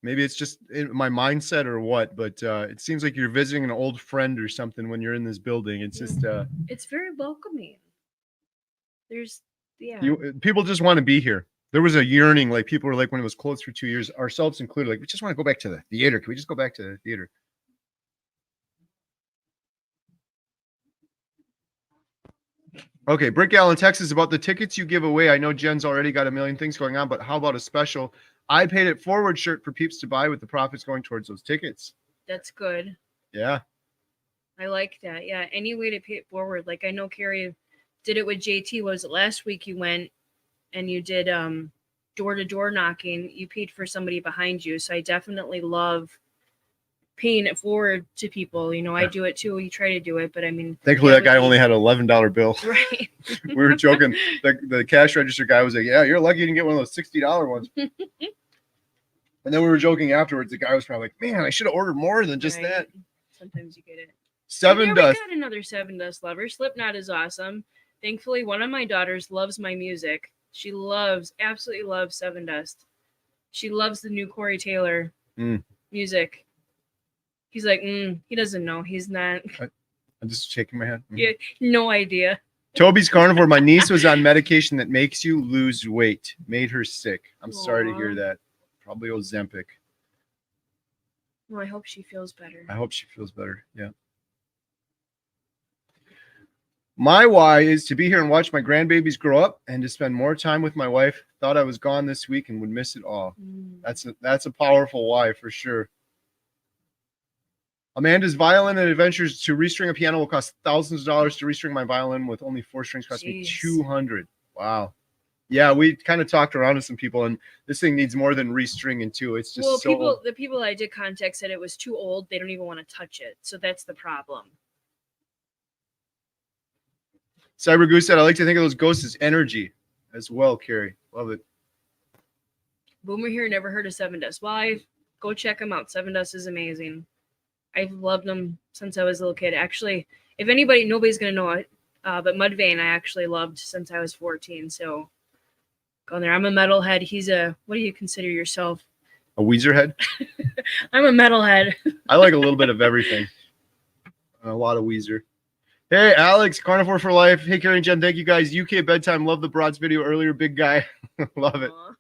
Maybe it's just in my mindset or what, but it seems like you're visiting an old friend or something when you're in this building. It's just it's very welcoming. People just want to be here. There was a yearning, like people were like when it was closed for 2 years, ourselves included, like we just want to go back to the theater. Can we just go back to the theater? Okay, Brick Allen, Texas, about the tickets you give away. I know Jen's already got a million things going on, but how about a special I paid it forward shirt for peeps to buy with the profits going towards those tickets? That's good. Yeah. I like that. Yeah. Any way to pay it forward. Like I know Carrie did it with JT. Was it last week you went and you did door-to-door knocking? You paid for somebody behind you. So I definitely love paying it forward to people. You know, I do it too. You try to do it, but I mean, thankfully that guy only had an $11 bill. Right. We were joking. The cash register guy was like, "Yeah, you're lucky you didn't get one of those $60 ones." And then we were joking afterwards. The guy was probably like, "Man, I should have ordered more than just that." Sometimes you get it. Seven Dust. We got another Seven Dust lover. Slipknot is awesome. Thankfully, one of my daughters loves my music. She absolutely loves Seven Dust. She loves the new Corey Taylor music. He's like, he doesn't know. He's not. I'm just shaking my head. Yeah, no idea. Toby's Carnivore. My niece was on medication that makes you lose weight. Made her sick. I'm sorry to hear that. Probably Ozempic. Well, I hope she feels better. I hope she feels better. Yeah. My why is to be here and watch my grandbabies grow up and to spend more time with my wife. Thought I was gone this week and would miss it all. That's a powerful why for sure. Amanda's violin and adventures to restring a piano will cost thousands of dollars. To restring my violin with only 4 strings cost me $200. Wow. Yeah, we kind of talked around to some people, and this thing needs more than restringing too. It's just so old. The people I did contact said it was too old. They don't even want to touch it. So that's the problem. Cyber Goose said, I like to think of those ghosts as energy as well, Carrie. Love it. Boomer here, never heard of Seven Dust. Well, go check them out. Seven Dust is amazing. I've loved them since I was a little kid. Actually, if anybody, nobody's going to know it, but Mudvayne I actually loved since I was 14. So go there. I'm a metalhead. He's a, what do you consider yourself? A Weezer head? I'm a metalhead. I like a little bit of everything. A lot of Weezer. Hey, Alex, Carnivore for Life. Hey, Carrie and Jen, thank you guys. UK Bedtime. Love the Broads video earlier. Big guy. Love it. Aww.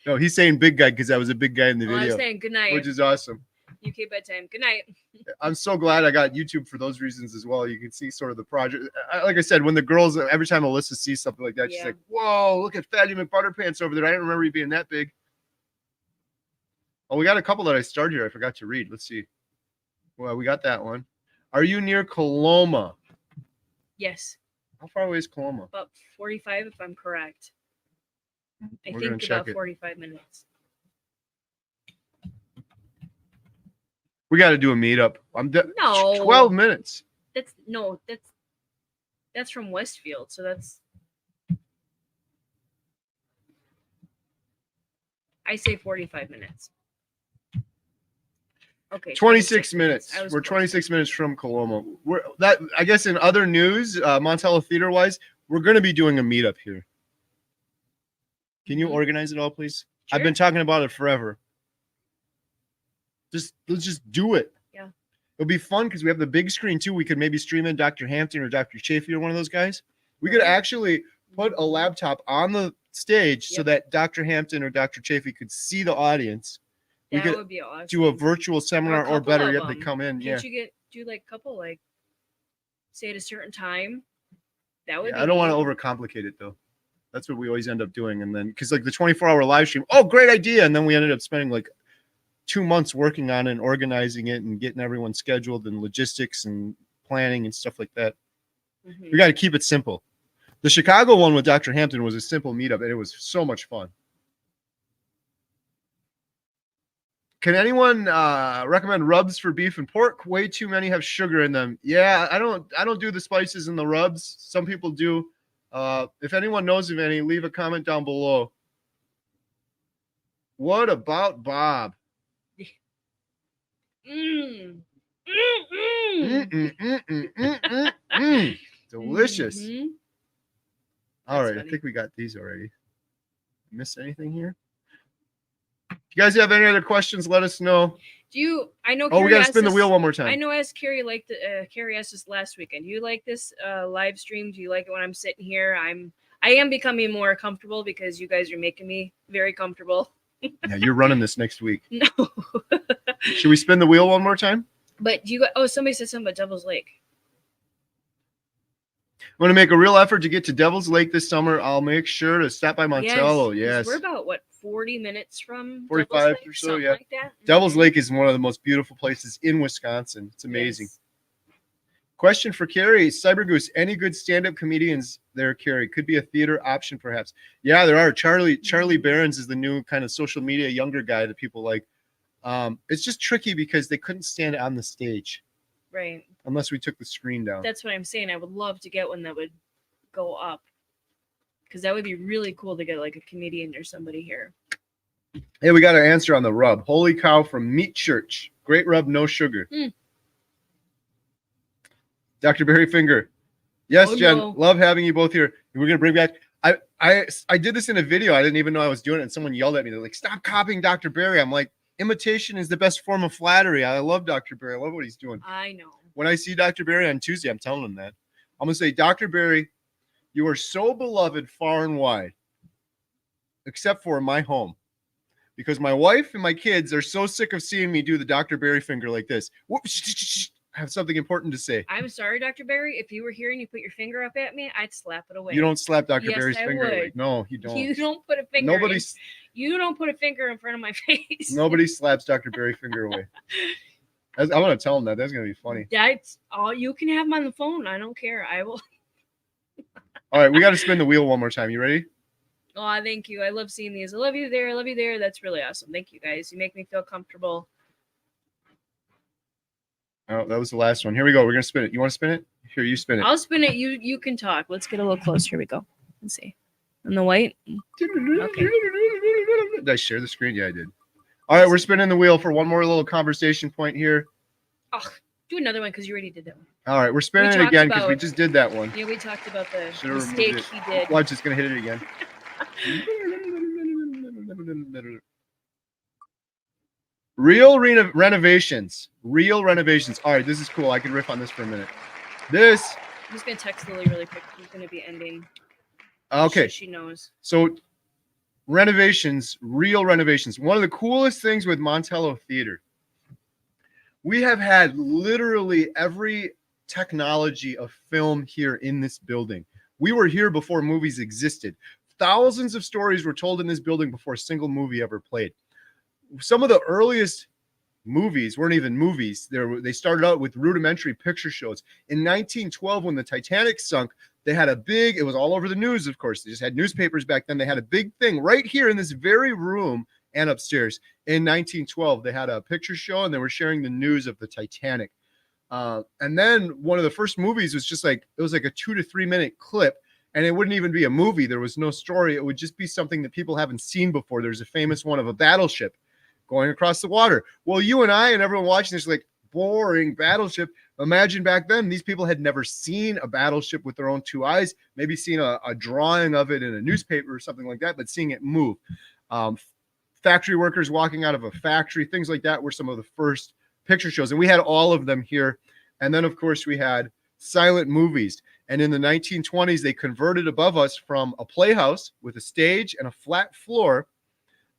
No, he's saying big guy because I was a big guy in the I was video. saying good night. Which is awesome. UK Bedtime. Good night. I'm so glad I got YouTube for those reasons as well. You can see sort of the project. Like I said, when the girls, every time Alyssa sees something like that, she's like, whoa, look at Fatty McButterpants over there. I didn't remember you being that big. Oh, we got a couple that I started here. I forgot to read. Let's see. Well, we got that one. Are you near Coloma? Yes. How far away is Coloma? About 45, if I'm correct. I We're think about 45 minutes. We got to do a meetup. No. 12 minutes. That's from Westfield, so that's. I say 45 minutes. Okay. 26 minutes. We're close. 26 minutes from Coloma. I guess in other news, Montello Theater wise, we're going to be doing a meetup here. Can you organize it all, please? Sure. I've been talking about it forever. Let's just do it. Yeah. It'll be fun because we have the big screen too. We could maybe stream in Dr. Hampton or Dr. Chafee or one of those guys. We could actually put a laptop on the stage so that Dr. Hampton or Dr. Chafee could see the audience. That would be awesome. Do a virtual seminar or better yet, they come in. Can't you do like a couple, like say at a certain time? That would be I don't want to overcomplicate it though. That's what we always end up doing. And then because like the 24-hour live stream, oh, great idea. And then we ended up spending like 2 months working on it and organizing it and getting everyone scheduled and logistics and planning and stuff like that. Mm-hmm. We got to keep it simple. The Chicago one with Dr. Hampton was a simple meetup and it was so much fun. Can anyone recommend rubs for beef and pork? Way too many have sugar in them. Yeah, I don't do the spices in the rubs. Some people do. If anyone knows of any, leave a comment down below. What about Bob? Delicious. Mm-hmm. All right, funny. I think we got these already. Miss anything here? If you guys have any other questions, let us know. I know. Oh, we got to spin the wheel one more time. I know. As Carrie Carrie asked us last weekend. Do you like this live stream? Do you like it when I'm sitting here? I am becoming more comfortable because you guys are making me very comfortable. Yeah, you're running this next week. No. Should we spin the wheel one more time? But somebody said something about Devil's Lake. I'm going to make a real effort to get to Devil's Lake this summer. I'll make sure to stop by Montello. Yes. We're about, 40 minutes from 45 or so, yeah. Like that. Devil's Lake is one of the most beautiful places in Wisconsin. It's amazing. Yes. Question for Carrie. Cyber Goose, any good stand-up comedians there, Carrie? Could be a theater option, perhaps. Yeah, there are. Charlie Barons is the new kind of social media younger guy that people like. It's just tricky because they couldn't stand on the stage. Right. Unless we took the screen down. That's what I'm saying. I would love to get one that would go up. Because that would be really cool to get like a comedian or somebody here. Hey, we got an answer on the rub. Holy cow from Meat Church. Great rub, no sugar. Dr. Berryfinger. Yes, Jen. No. Love having you both here. We're going to bring back. I did this in a video. I didn't even know I was doing it. And someone yelled at me. They're like, stop copying Dr. Berry. I'm like, imitation is the best form of flattery. I love Dr. Berry. I love what he's doing. I know. When I see Dr. Berry on Tuesday, I'm telling him that. I'm going to say, Dr. Berry, you are so beloved far and wide, except for my home. Because my wife and my kids are so sick of seeing me do the Dr. Berry finger like this. I have something important to say. I'm sorry, Dr. Berry. If you were here and you put your finger up at me, I'd slap it away. You don't slap Dr. Berry's finger away. No, you don't. You don't put a finger. You don't put a finger in front of my face. Nobody slaps Dr. Berry finger away. I want to tell him that. That's going to be funny. That's all. You can have him on the phone. I don't care. I will. All right, we got to spin the wheel one more time. You ready? Oh, thank you. I love seeing these. I love you there. I love you there. That's really awesome. Thank you guys. You make me feel comfortable. Oh, that was the last one. Here we go. We're gonna spin it. You want to spin it? Here, you spin it. I'll spin it. You can talk. Let's get a little closer. Here we go. Let's see. And the white. Okay. Did I share the screen? Yeah, I did. All right, we're spinning the wheel for one more little conversation point here. Oh, do another one because you already did that one. All right, we're spinning it again because we just did that one. Yeah, we talked about the Should've mistake removed he did. Watch, it's gonna hit it again. Real renovations. Real renovations. All right, this is cool. I can riff on this for a minute. This. I'm just gonna text Lily really quick. He's gonna be ending. Okay. She knows. So renovations, real renovations. One of the coolest things with Montello Theater, we have had literally every technology of film here in this building. We were here before movies existed. Thousands of stories were told in this building before a single movie ever played. Some of the earliest movies weren't even movies. They started out with rudimentary picture shows. In 1912, when the Titanic sunk, they had a big, it was all over the news, of course. They just had newspapers back then. They had a big thing right here in this very room and upstairs. In 1912, they had a picture show and they were sharing the news of the Titanic. And then one of the first movies was just like, it was like a 2 to 3 minute clip. And it wouldn't even be a movie. There was no story. It would just be something that people haven't seen before. There's a famous one of a battleship going across the water. Well, you and I and everyone watching this, like, boring battleship. Imagine back then, these people had never seen a battleship with their own two eyes, maybe seen a drawing of it in a newspaper or something like that, but seeing it move. Factory workers walking out of a factory, things like that were some of the first picture shows. And we had all of them here. And then, of course, we had silent movies. And in the 1920s, they converted above us from a playhouse with a stage and a flat floor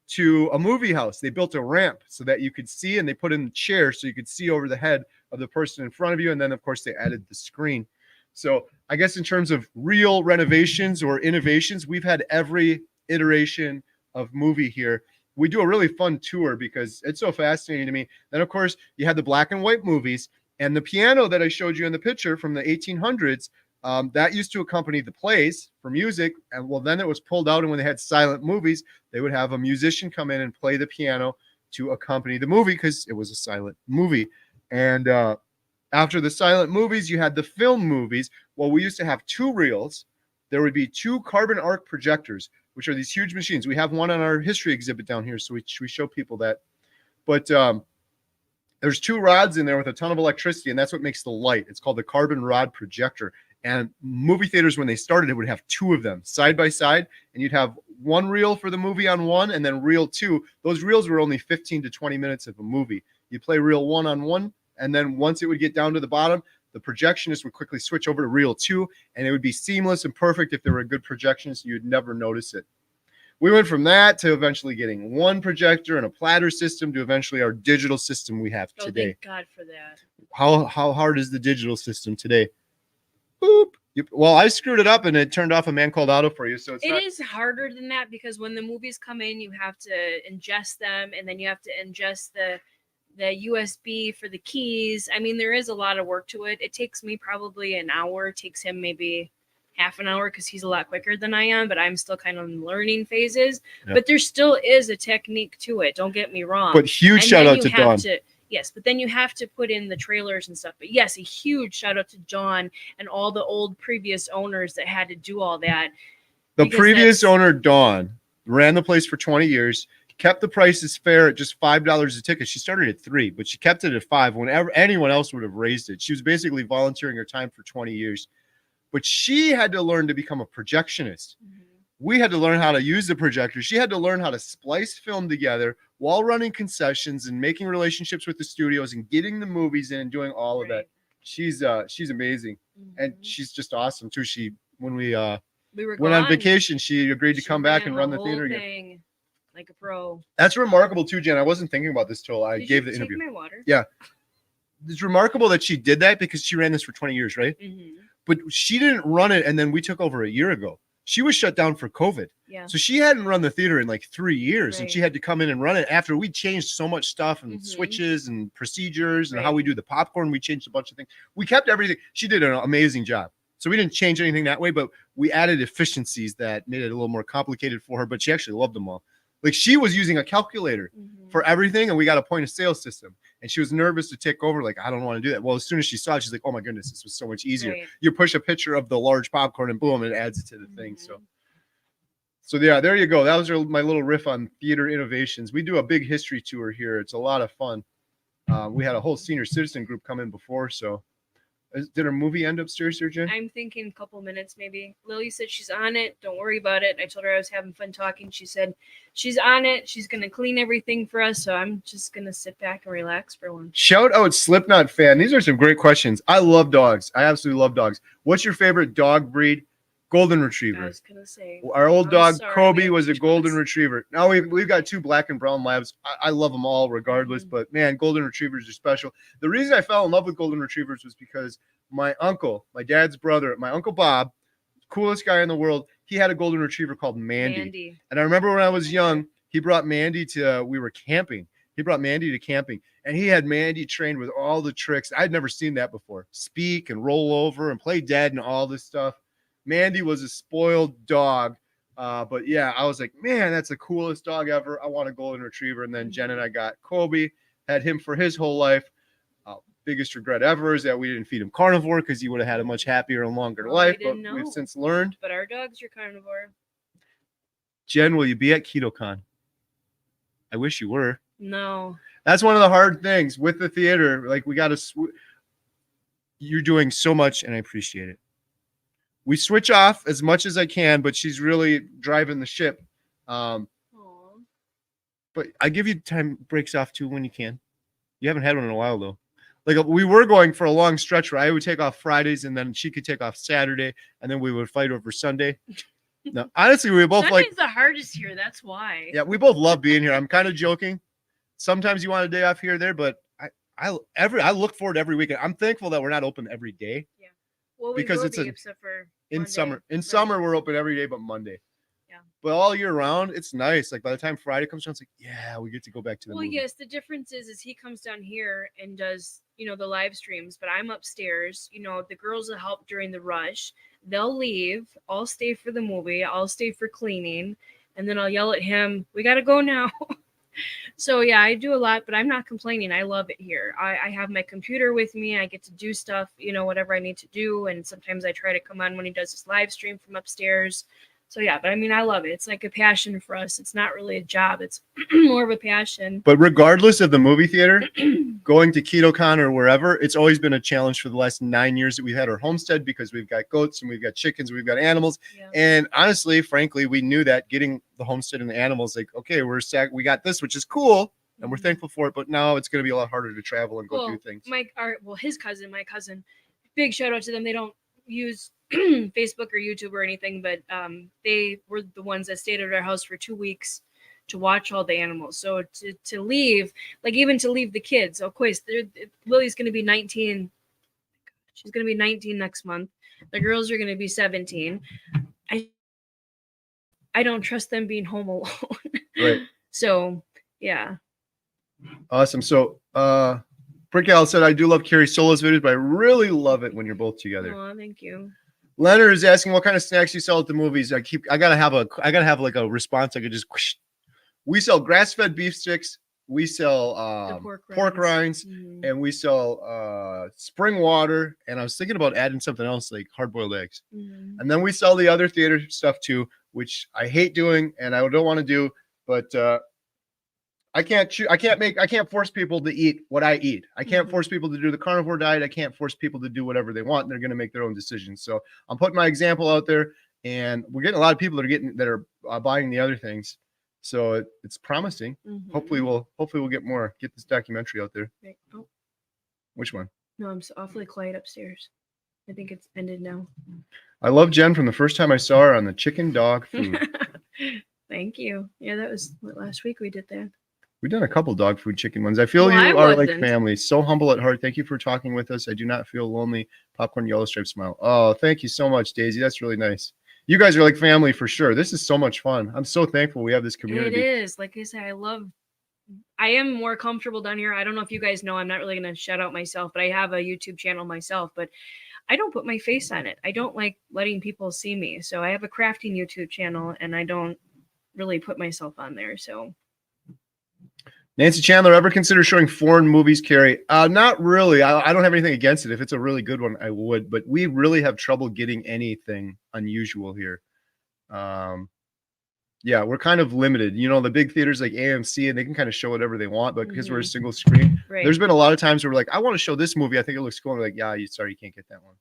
to a movie house. They built a ramp so that you could see, and they put in chairs so you could see over the head of the person in front of you. And then, of course, they added the screen. So I guess in terms of real renovations or innovations, we've had every iteration of movie here. We do a really fun tour because it's so fascinating to me. Then, of course, you had the black and white movies, and the piano that I showed you in the picture from the 1800s, that used to accompany the plays for music. And well, then it was pulled out. And when they had silent movies, they would have a musician come in and play the piano to accompany the movie because it was a silent movie. And after the silent movies, you had the film movies. Well, we used to have 2 reels. There would be 2 carbon arc projectors, which are these huge machines. We have one on our history exhibit down here, so we show people that. But there's 2 rods in there with a ton of electricity, and that's what makes the light. It's called the carbon rod projector. And movie theaters, when they started, it would have 2 of them side by side, and you'd have 1 reel for the movie on one, and then reel 2. Those reels were only 15 to 20 minutes of a movie. You play reel 1 on one, and then once it would get down to the bottom, the projectionist would quickly switch over to reel 2, and it would be seamless and perfect. If they were a good projectionist, you'd never notice it. We went from that to eventually getting 1 projector and a platter system to eventually our digital system we have today. Thank God for that. How hard is the digital system today? Boop. Well, I screwed it up and it turned off A Man Called Otto for you. So it is harder than that because when the movies come in, you have to ingest them, and then you have to ingest the USB for the keys. I mean, there is a lot of work to it. It takes me probably an hour. It takes him maybe half an hour because he's a lot quicker than I am, but I'm still kind of in learning phases. Yep. But there still is a technique to it. Don't get me wrong. But huge shout out to Dawn. Yes, but then you have to put in the trailers and stuff. But yes, a huge shout out to John and all the old previous owners that had to do all that. The previous owner, Dawn, ran the place for 20 years, kept the prices fair at just $5 a ticket. She started at $3, but she kept it at $5 whenever anyone else would have raised it. She was basically volunteering her time for 20 years. But she had to learn to become a projectionist. Mm-hmm. We had to learn how to use the projector. She had to learn how to splice film together while running concessions and making relationships with the studios and getting the movies in and doing all of that. She's amazing. Mm-hmm. And she's just awesome too. When we went on vacation, she agreed to come back and run the theater again. Like a pro. That's remarkable too, Jen. I wasn't thinking about this till I gave the interview. Take my water? Yeah. It's remarkable that she did that because she ran this for 20 years, right? Mm-hmm. But she didn't run it, and then we took over a year ago. She was shut down for COVID. Yeah. So she hadn't run the theater in like 3 years, and she had to come in and run it after we changed so much stuff and switches and procedures and how we do the popcorn. We changed a bunch of things. We kept everything. She did an amazing job. So we didn't change anything that way, but we added efficiencies that made it a little more complicated for her, but she actually loved them all. Like she was using a calculator for everything, and we got a point of sale system. And she was nervous to take over. Like, I don't want to do that. Well, as soon as she saw it, she's like, oh my goodness, this was so much easier. Right. You push a picture of the large popcorn and boom, it adds it to the thing. So yeah, there you go. That was my little riff on theater innovations. We do a big history tour here. It's a lot of fun. We had a whole senior citizen group come in before. So did our movie end upstairs here, Jen? I'm thinking a couple minutes maybe. Lily said she's on it. Don't worry about it. I told her I was having fun talking. She said she's on it. She's going to clean everything for us. So I'm just going to sit back and relax for once. Shout out Slipknot fan. These are some great questions. I love dogs. I absolutely love dogs. What's your favorite dog breed? Golden Retriever. I was going to say. Our old dog, sorry, Kobe, was a Golden Retriever. Now we've got 2 black and brown labs. I love them all regardless, but man, Golden Retrievers are special. The reason I fell in love with Golden Retrievers was because my uncle, my dad's brother, my Uncle Bob, coolest guy in the world, he had a Golden Retriever called Mandy. And I remember when I was young, he brought Mandy to, we were camping. He brought Mandy to camping, and he had Mandy trained with all the tricks. I'd never seen that before. Speak and roll over and play dead and all this stuff. Mandy was a spoiled dog. But yeah, I was like, man, that's the coolest dog ever. I want a Golden Retriever. And then Jen and I got Kobe, had him for his whole life. Biggest regret ever is that we didn't feed him carnivore because he would have had a much happier and longer life. But we've since learned. But our dog's your carnivore. Jen, will you be at KetoCon? I wish you were. No. That's one of the hard things with the theater. Like we got to. You're doing so much, and I appreciate it. We switch off as much as I can, but she's really driving the ship. But I give you time breaks off too when you can. You haven't had one in a while though. Like we were going for a long stretch where I would take off Fridays and then she could take off Saturday and then we would fight over Sunday. No, honestly, we both Sunday's like the hardest here. That's why. Yeah, we both love being here. I'm kind of joking. Sometimes you want a day off here or there, but I look forward to every weekend. I'm thankful that we're not open every day. Yeah. Well, because it's except for in Monday. summer. In summer, we're open every day but Monday. Yeah. But all year round, it's nice. Like by the time Friday comes around, it's like, yeah, we get to go back to the movie. Yes, the difference is he comes down here and does, the live streams, but I'm upstairs. The girls will help during the rush. They'll leave. I'll stay for the movie. I'll stay for cleaning. And then I'll yell at him, we got to go now. So yeah, I do a lot, but I'm not complaining. I love it here. I have my computer with me. I get to do stuff, whatever I need to do. And sometimes I try to come on when he does his live stream from upstairs. So yeah, but I mean, I love it. It's like a passion for us. It's not really a job. It's more of a passion. But regardless of the movie theater, going to KetoCon or wherever, it's always been a challenge for the last 9 years that we've had our homestead because we've got goats and we've got chickens, we've got animals. Yeah. And honestly, frankly, we knew that getting the homestead and the animals, like, okay, we got this, which is cool. And we're thankful for it. But now it's going to be a lot harder to travel and go do things. My cousin, big shout out to them. They don't use Facebook or YouTube or anything, but they were the ones that stayed at our house for 2 weeks to watch all the animals. So to leave, even to leave the kids, of course, Lily's going to be 19. She's going to be 19 next month. The girls are going to be 17. I don't trust them being home alone. Right. So, yeah. Awesome. So, Brick Al said, I do love Carrie Solo's videos, but I really love it when you're both together. Oh, thank you. Leonard is asking what kind of snacks you sell at the movies. I gotta have like a response. I could just whoosh. We sell grass-fed beef sticks, we sell pork rinds, and we sell spring water. And I was thinking about adding something else like hard-boiled eggs. And then we sell the other theater stuff too, which I hate doing and I don't want to do, but I can't force people to eat what I eat. I can't force people to do the carnivore diet. I can't force people to do whatever they want. They're going to make their own decisions. So I'm putting my example out there, and we're getting a lot of people that are buying the other things. So it's promising. Hopefully we'll get this documentary out there. Right. Oh. Which one? No, I'm so awfully quiet upstairs. I think it's ended now. I love Jen from the first time I saw her on the chicken dog food. Thank you. Yeah, that was last week we did that. We've done a couple dog food chicken ones. I feel you are like family. So humble at heart. Thank you for talking with us. I do not feel lonely. Popcorn yellow stripe smile. Oh, thank you so much, Daisy. That's really nice. You guys are like family for sure. This is so much fun. I'm so thankful we have this community. It is. Like I said, I am more comfortable down here. I don't know if you guys know, I'm not really going to shout out myself, but I have a YouTube channel myself, but I don't put my face on it. I don't like letting people see me. So I have a crafting YouTube channel and I don't really put myself on there. So Nancy Chandler, ever consider showing foreign movies, Carrie? Not really. I don't have anything against it. If it's a really good one, I would. But we really have trouble getting anything unusual here. Yeah, we're kind of limited. You know, the big theaters like AMC, and they can kind of show whatever they want. But because we're a single screen, right. there's been a lot of times where we're like, I want to show this movie. I think it looks cool. And we're like, yeah, sorry, you can't get that one.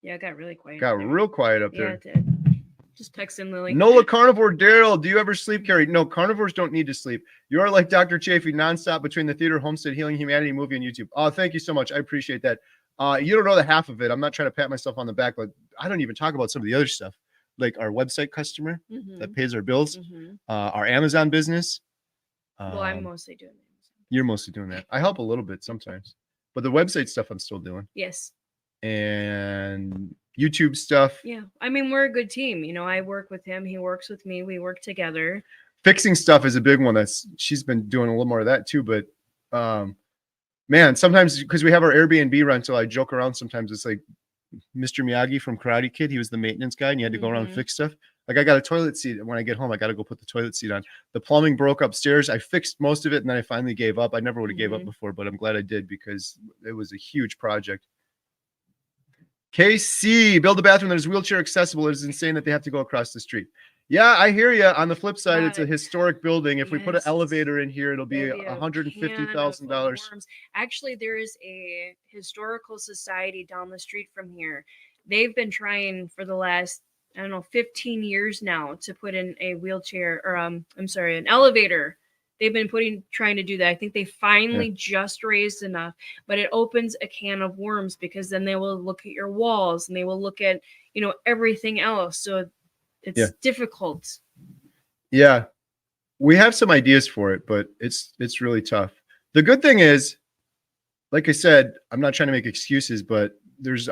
Yeah, it got really quiet. Got real quiet up there. Yeah, it did. Just texting Lily. Nola Carnivore Daryl, do you ever sleep, Carrie? No, carnivores don't need to sleep. You are like Dr. Chafee, nonstop between the theater, Homestead, Healing Humanity movie, and YouTube. Oh, thank you so much. I appreciate that. You don't know the half of it. I'm not trying to pat myself on the back, but I don't even talk about some of the other stuff, like our website customer that pays our bills, our Amazon business. Well, I'm mostly doing that. You're mostly doing that. I help a little bit sometimes, but the website stuff I'm still doing. Yes. And YouTube stuff. Yeah. I mean, we're a good team. You know, I work with him. He works with me. We work together. Fixing stuff is a big one. She's been doing a little more of that too. But man, sometimes because we have our Airbnb rental, I joke around sometimes. It's like Mr. Miyagi from Karate Kid. He was the maintenance guy and you had to go around and fix stuff. Like I got a toilet seat. When I get home, I got to go put the toilet seat on. The plumbing broke upstairs. I fixed most of it and then I finally gave up. I never would have gave up before, but I'm glad I did because it was a huge project. KC, build a bathroom that is wheelchair accessible. It is insane that they have to go across the street. Yeah, I hear you. On the flip side, it's a historic building. If we put an elevator in here, it'll be $150,000. Actually, there is a historical society down the street from here. They've been trying for the last, 15 years now to put in a wheelchair or an elevator. They've been trying to do that. I think they finally just raised enough, but it opens a can of worms because then they will look at your walls and they will look at, everything else. So it's difficult. Yeah. We have some ideas for it, but it's really tough. The good thing is, like I said, I'm not trying to make excuses, but there's,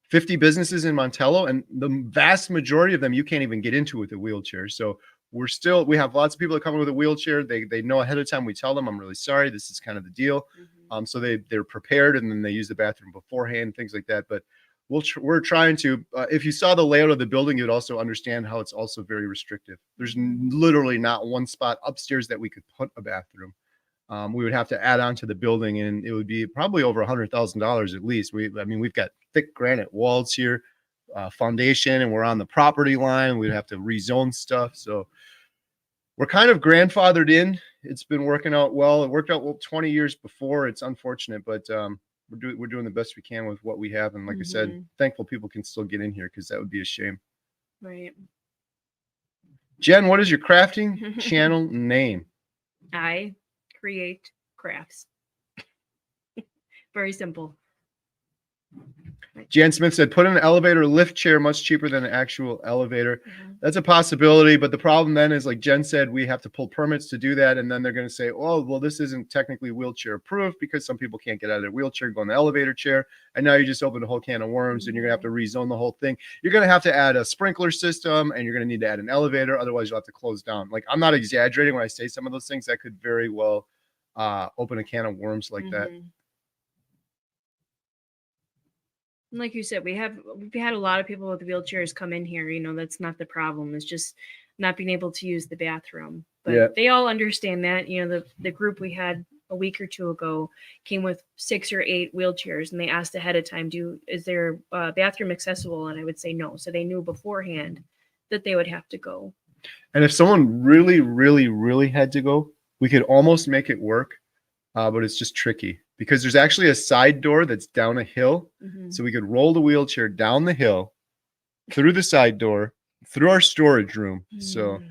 50 businesses in Montello, and the vast majority of them, you can't even get into with a wheelchair. So we have lots of people that come in with a wheelchair. They know ahead of time. We tell them, I'm really sorry. This is kind of the deal. So they're prepared and then they use the bathroom beforehand, things like that. But we're trying to, if you saw the layout of the building, you'd also understand how it's also very restrictive. There's literally not one spot upstairs that we could put a bathroom. We would have to add on to the building and it would be probably over $100,000 at least. We've got thick granite walls here, foundation, and we're on the property line. We'd have to rezone stuff. So we're kind of grandfathered in. It's been working out well. It worked out well 20 years before. It's unfortunate, but we're doing the best we can with what we have. And like I said, thankful people can still get in here because that would be a shame. Right. Jen, what is your crafting channel name? I create crafts. Very simple. Jan Smith said, put in an elevator lift chair, much cheaper than an actual elevator. That's a possibility. But the problem then is, like Jen said, we have to pull permits to do that. And then they're going to say, oh, well, this isn't technically wheelchair approved because some people can't get out of their wheelchair, go in the elevator chair. And now you just opened a whole can of worms and you're going to have to rezone the whole thing. You're going to have to add a sprinkler system and you're going to need to add an elevator. Otherwise, you'll have to close down. Like, I'm not exaggerating when I say some of those things. That could very well open a can of worms like that. Like you said, we've had a lot of people with wheelchairs come in here. That's not the problem. It's just not being able to use the bathroom. But they all understand that. The group we had a week or two ago came with 6 or 8 wheelchairs, and they asked ahead of time, is there a bathroom accessible? And I would say no. So they knew beforehand that they would have to go. And if someone really, really, really had to go, we could almost make it work, but it's just tricky. Because there's actually a side door that's down a hill. So we could roll the wheelchair down the hill, through the side door, through our storage room. So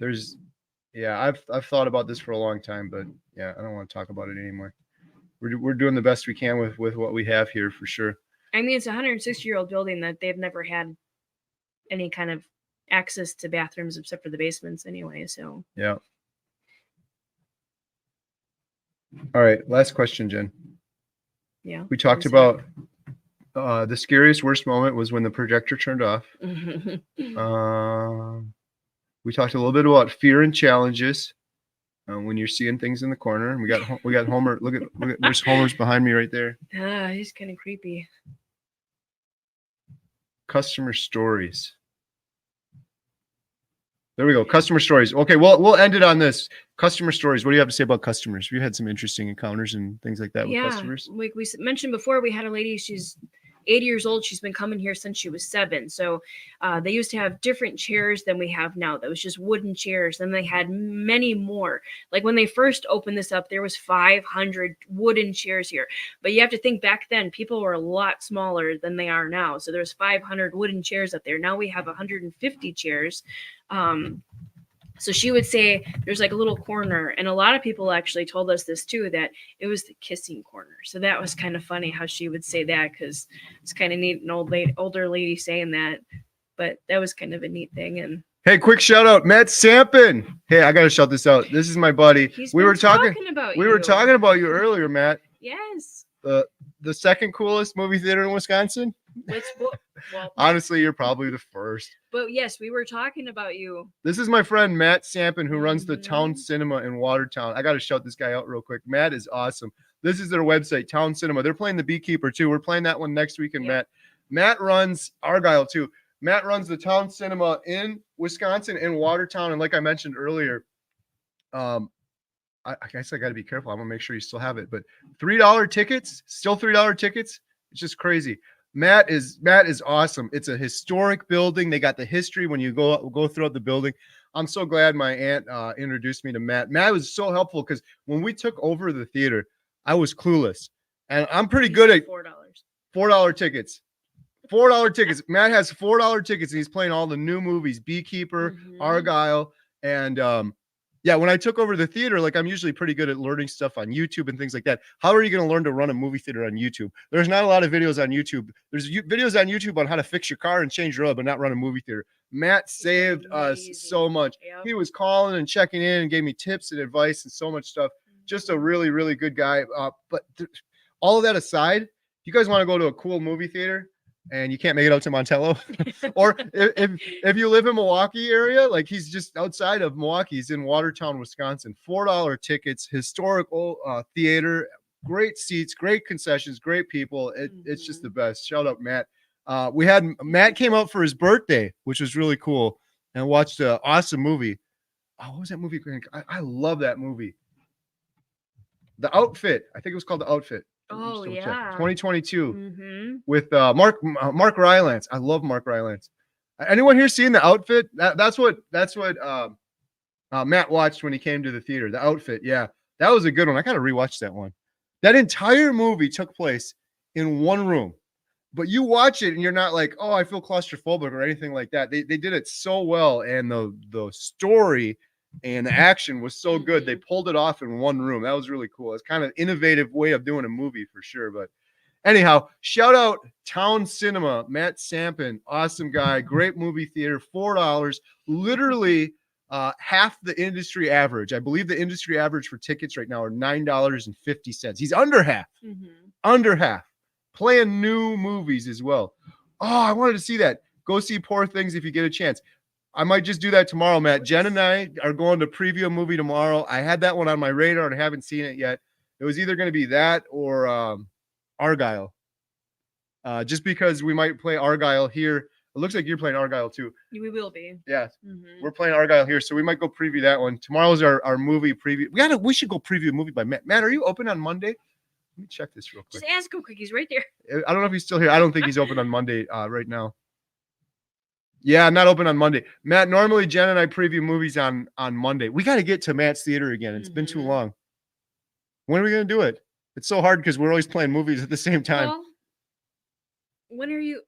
I've thought about this for a long time, but I don't want to talk about it anymore. We're doing the best we can with what we have here for sure. I mean, it's a 160-year-old building that they've never had any kind of access to bathrooms except for the basements anyway. So yeah. All right, last question, Jen. Yeah. We talked about the scariest, worst moment was when the projector turned off. We talked a little bit about fear and challenges. when you're seeing things in the corner. We got Homer. Look at there's Homer's behind me right there. He's kind of creepy. Customer stories. There we go. Customer stories. Okay, well, we'll end it on this. Customer stories. What do you have to say about customers? You had some interesting encounters and things like that with customers. Like we mentioned before, we had a lady. She's 80 years old. She's been coming here since she was 7. So they used to have different chairs than we have now. That was just wooden chairs. Then they had many more. Like when they first opened this up, there was 500 wooden chairs here. But you have to think back then, people were a lot smaller than they are now. So there's 500 wooden chairs up there. Now we have 150 chairs. So she would say there's like a little corner, and a lot of people actually told us this too, that it was the kissing corner. So that was kind of funny how she would say that, because it's kind of neat, an older lady saying that, but that was kind of a neat thing. And hey, quick shout out, Matt Sampin. Hey, I gotta shout this out. This is my buddy. We were talking about you earlier, Matt. Yes. The second coolest movie theater in Wisconsin. Well, honestly, you're probably the first. But yes, we were talking about you. This is my friend Matt Sampin, who runs the Town Cinema in Watertown. I got to shout this guy out real quick. Matt is awesome. This is their website, Town Cinema. They're playing the Beekeeper too. We're playing that one next weekend, Yep. Matt runs Argyle too. Matt runs the Town Cinema in Wisconsin in Watertown. And like I mentioned earlier, I guess I got to be careful. I'm gonna make sure you still have it. But $3 tickets, still $3 tickets. It's just crazy. Matt is awesome. It's a historic building. They got the history when you go throughout the building. I'm so glad my aunt introduced me to Matt. Matt was so helpful because when we took over the theater, I was clueless, and I'm pretty good at $4 tickets. $4 tickets. Matt has $4 tickets, and he's playing all the new movies: Beekeeper, Argyle, and yeah, when I took over the theater, like I'm usually pretty good at learning stuff on YouTube and things like that. How are you going to learn to run a movie theater on YouTube? There's not a lot of videos on YouTube. There's videos on YouTube on how to fix your car and change your oil, but not run a movie theater. Matt saved us so much. Yep. He was calling and checking in and gave me tips and advice and so much stuff. Just a really, really good guy. But all of that aside, if you guys want to go to a cool movie theater and you can't make it out to Montello, or if you live in Milwaukee area, like he's just outside of Milwaukee, he's in Watertown, Wisconsin. $4 tickets, historical theater, great seats, great concessions, great people. It's just the best. Shout out Matt. We had Matt came out for his birthday, which was really cool, and watched an awesome movie. Oh, what was that movie? I love that movie. The Outfit. I think it was called The Outfit. Oh yeah, 2022 with Mark Rylance. I love Mark Rylance. Anyone here seen The Outfit? That's what Matt watched when he came to the theater. The Outfit, yeah, that was a good one. I gotta rewatch that one. That entire movie took place in one room, but you watch it and you're not like, oh, I feel claustrophobic or anything like that. They did it so well, and the story and the action was so good. They pulled it off in one room. That was really cool. It's kind of innovative way of doing a movie for sure. But anyhow, shout out Town Cinema, Matt Sampin, awesome guy, great movie theater, $4, literally half the industry average. I believe the industry average for tickets right now are $9.50. He's under half, playing new movies as well. Oh, I wanted to see that. Go see Poor Things if you get a chance. I might just do that tomorrow, Matt. Jen and I are going to preview a movie tomorrow. I had that one on my radar and I haven't seen it yet. It was either going to be that or Argyle. Just because we might play Argyle here. It looks like you're playing Argyle too. We will be. Yeah. We're playing Argyle here, so we might go preview that one. Tomorrow's our movie preview. We should go preview a movie by Matt. Matt, are you open on Monday? Let me check this real quick. Just ask him quick. He's right there. I don't know if he's still here. I don't think he's open on Monday right now. Yeah, I'm not open on Monday. Matt, normally Jen and I preview movies on Monday. We got to get to Matt's theater again. It's been too long. When are we going to do it? It's so hard because we're always playing movies at the same time. Well, when are you?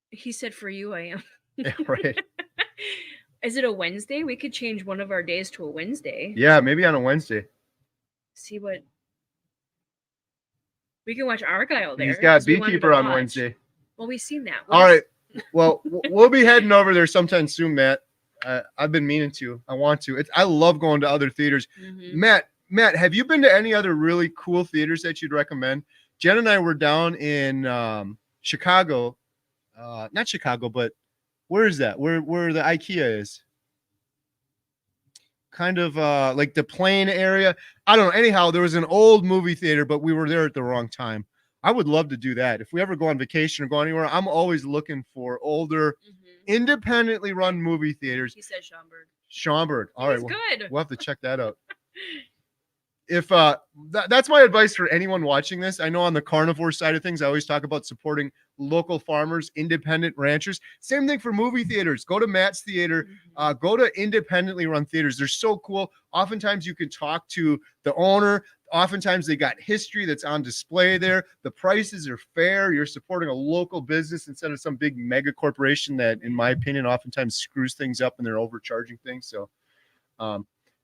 He said for you, I am. Yeah, right. Is it a Wednesday? We could change one of our days to a Wednesday. Yeah, maybe on a Wednesday. See what? We can watch Argyle there. He's got Beekeeper on Wednesday. Well, we've seen that. All right. Well, we'll be heading over there sometime soon, Matt. I've been meaning to. I want to. I love going to other theaters. Matt, have you been to any other really cool theaters that you'd recommend? Jen and I were down in Chicago. Not Chicago, but where is that? Where the IKEA is? kind of like the Plain area. I don't know. Anyhow, there was an old movie theater, but we were there at the wrong time. I would love to do that. If we ever go on vacation or go anywhere, I'm always looking for older, independently run movie theaters. He said Schaumburg. Schaumburg. All right, good. we'll have to check that out. If that's my advice for anyone watching this. I know on the carnivore side of things, I always talk about supporting local farmers, independent ranchers. Same thing for movie theaters. Go to Matt's Theater. Go to independently run theaters. They're so cool. Oftentimes you can talk to the owner. Oftentimes they got history that's on display there. The prices are fair. You're supporting a local business instead of some big mega corporation that, in my opinion, oftentimes screws things up and they're overcharging things. So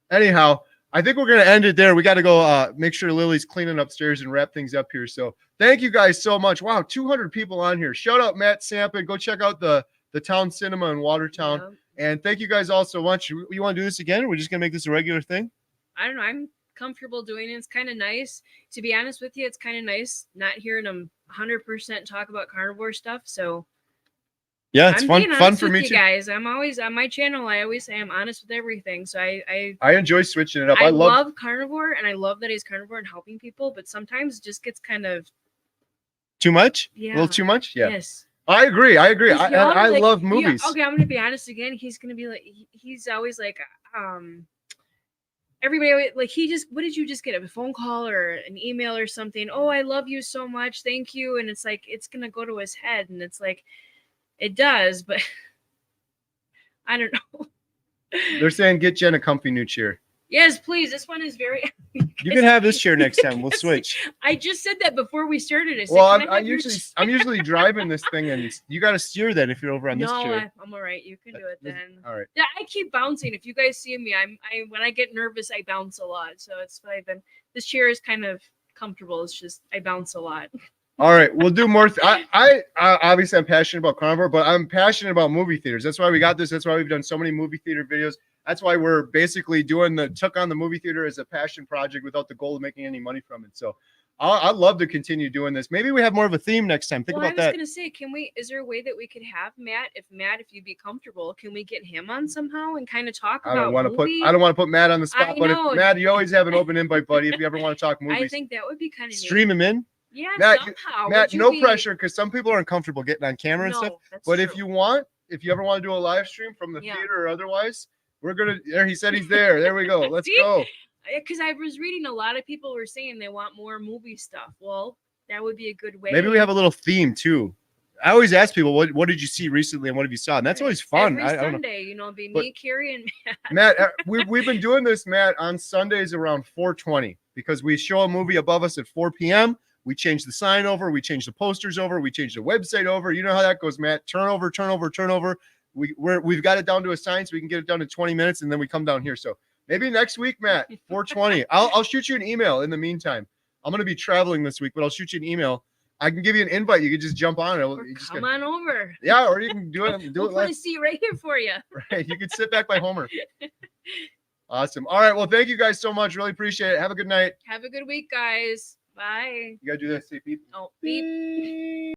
anyhow, I think we're going to end it there. We got to go make sure Lily's cleaning upstairs and wrap things up here. So thank you guys so much. Wow, 200 people on here. Shout out Matt Sampin. Go check out the Town Cinema in Watertown. Yep. And thank you guys all so much. You want to do this again? We're just going to make this a regular thing? I don't know. I'm comfortable doing it. It's kind of nice. To be honest with you, it's kind of nice not hearing them 100% talk about carnivore stuff. So yeah, it's fun for me too, guys. I'm always on my channel. I always say I'm honest with everything. So I enjoy switching it up. I love carnivore, and I love that he's carnivore and helping people. But sometimes it just gets kind of too much. Yeah, a little too much. Yeah. Yes. I agree. I love movies. Okay, I'm gonna be honest again. He's gonna be like, he's always like, everybody like what did you just get, a phone call or an email or something? Oh, I love you so much, thank you. And it's like it's gonna go to his head, and it's like. It does, but I don't know. They're saying get Jen a comfy new chair. Yes, please. This one is very. You can have this chair next time. We'll switch. I just said that before we started. I said, well, I'm usually driving this thing, and you got to steer that if you're over on this chair. I'm all right. You can do it then. All right. Yeah, I keep bouncing. If you guys see me, when I get nervous, I bounce a lot. So it's fine. This chair is kind of comfortable. It's just I bounce a lot. All right, we'll do more. I obviously I'm passionate about carnivore, but I'm passionate about movie theaters. That's why we got this. That's why we've done so many movie theater videos. That's why we're basically took on the movie theater as a passion project without the goal of making any money from it. So I'd love to continue doing this. Maybe we have more of a theme next time. Think about that. I was gonna say, is there a way that we could have Matt, if you'd be comfortable, can we get him on somehow and kind of talk about I don't want to put Matt on the spot, but if Matt, you always have an open invite, buddy. If you ever want to talk movies, I think that would be kind of stream him in. Yeah, Matt, no pressure, because some people are uncomfortable getting on camera and stuff. But true. if you ever want to do a live stream from the theater or otherwise, we're gonna. There, he said he's there. There we go. Let's go. Because I was reading, a lot of people were saying they want more movie stuff. Well, that would be a good way. Maybe we have a little theme too. I always ask people, what did you see recently and what have you saw? And that's always fun. Every Sunday, be me, Carrie, and Matt. Matt, we've been doing this, Matt, on Sundays around 4:20 because we show a movie above us at 4 p.m. We change the sign over. We change the posters over. We change the website over. You know how that goes, Matt. Turnover. We've got it down to a sign so we can get it done in 20 minutes, and then we come down here. So maybe next week, Matt, 4:20. I'll shoot you an email in the meantime. I'm going to be traveling this week, but I'll shoot you an email. I can give you an invite. You can just jump on it. Come on over. Yeah, or you can do it. We'll put a seat right here for you. Right. You can sit back by Homer. Awesome. All right. Well, thank you guys so much. Really appreciate it. Have a good night. Have a good week, guys. Bye. You got to do that. Say beep. Oh, beep.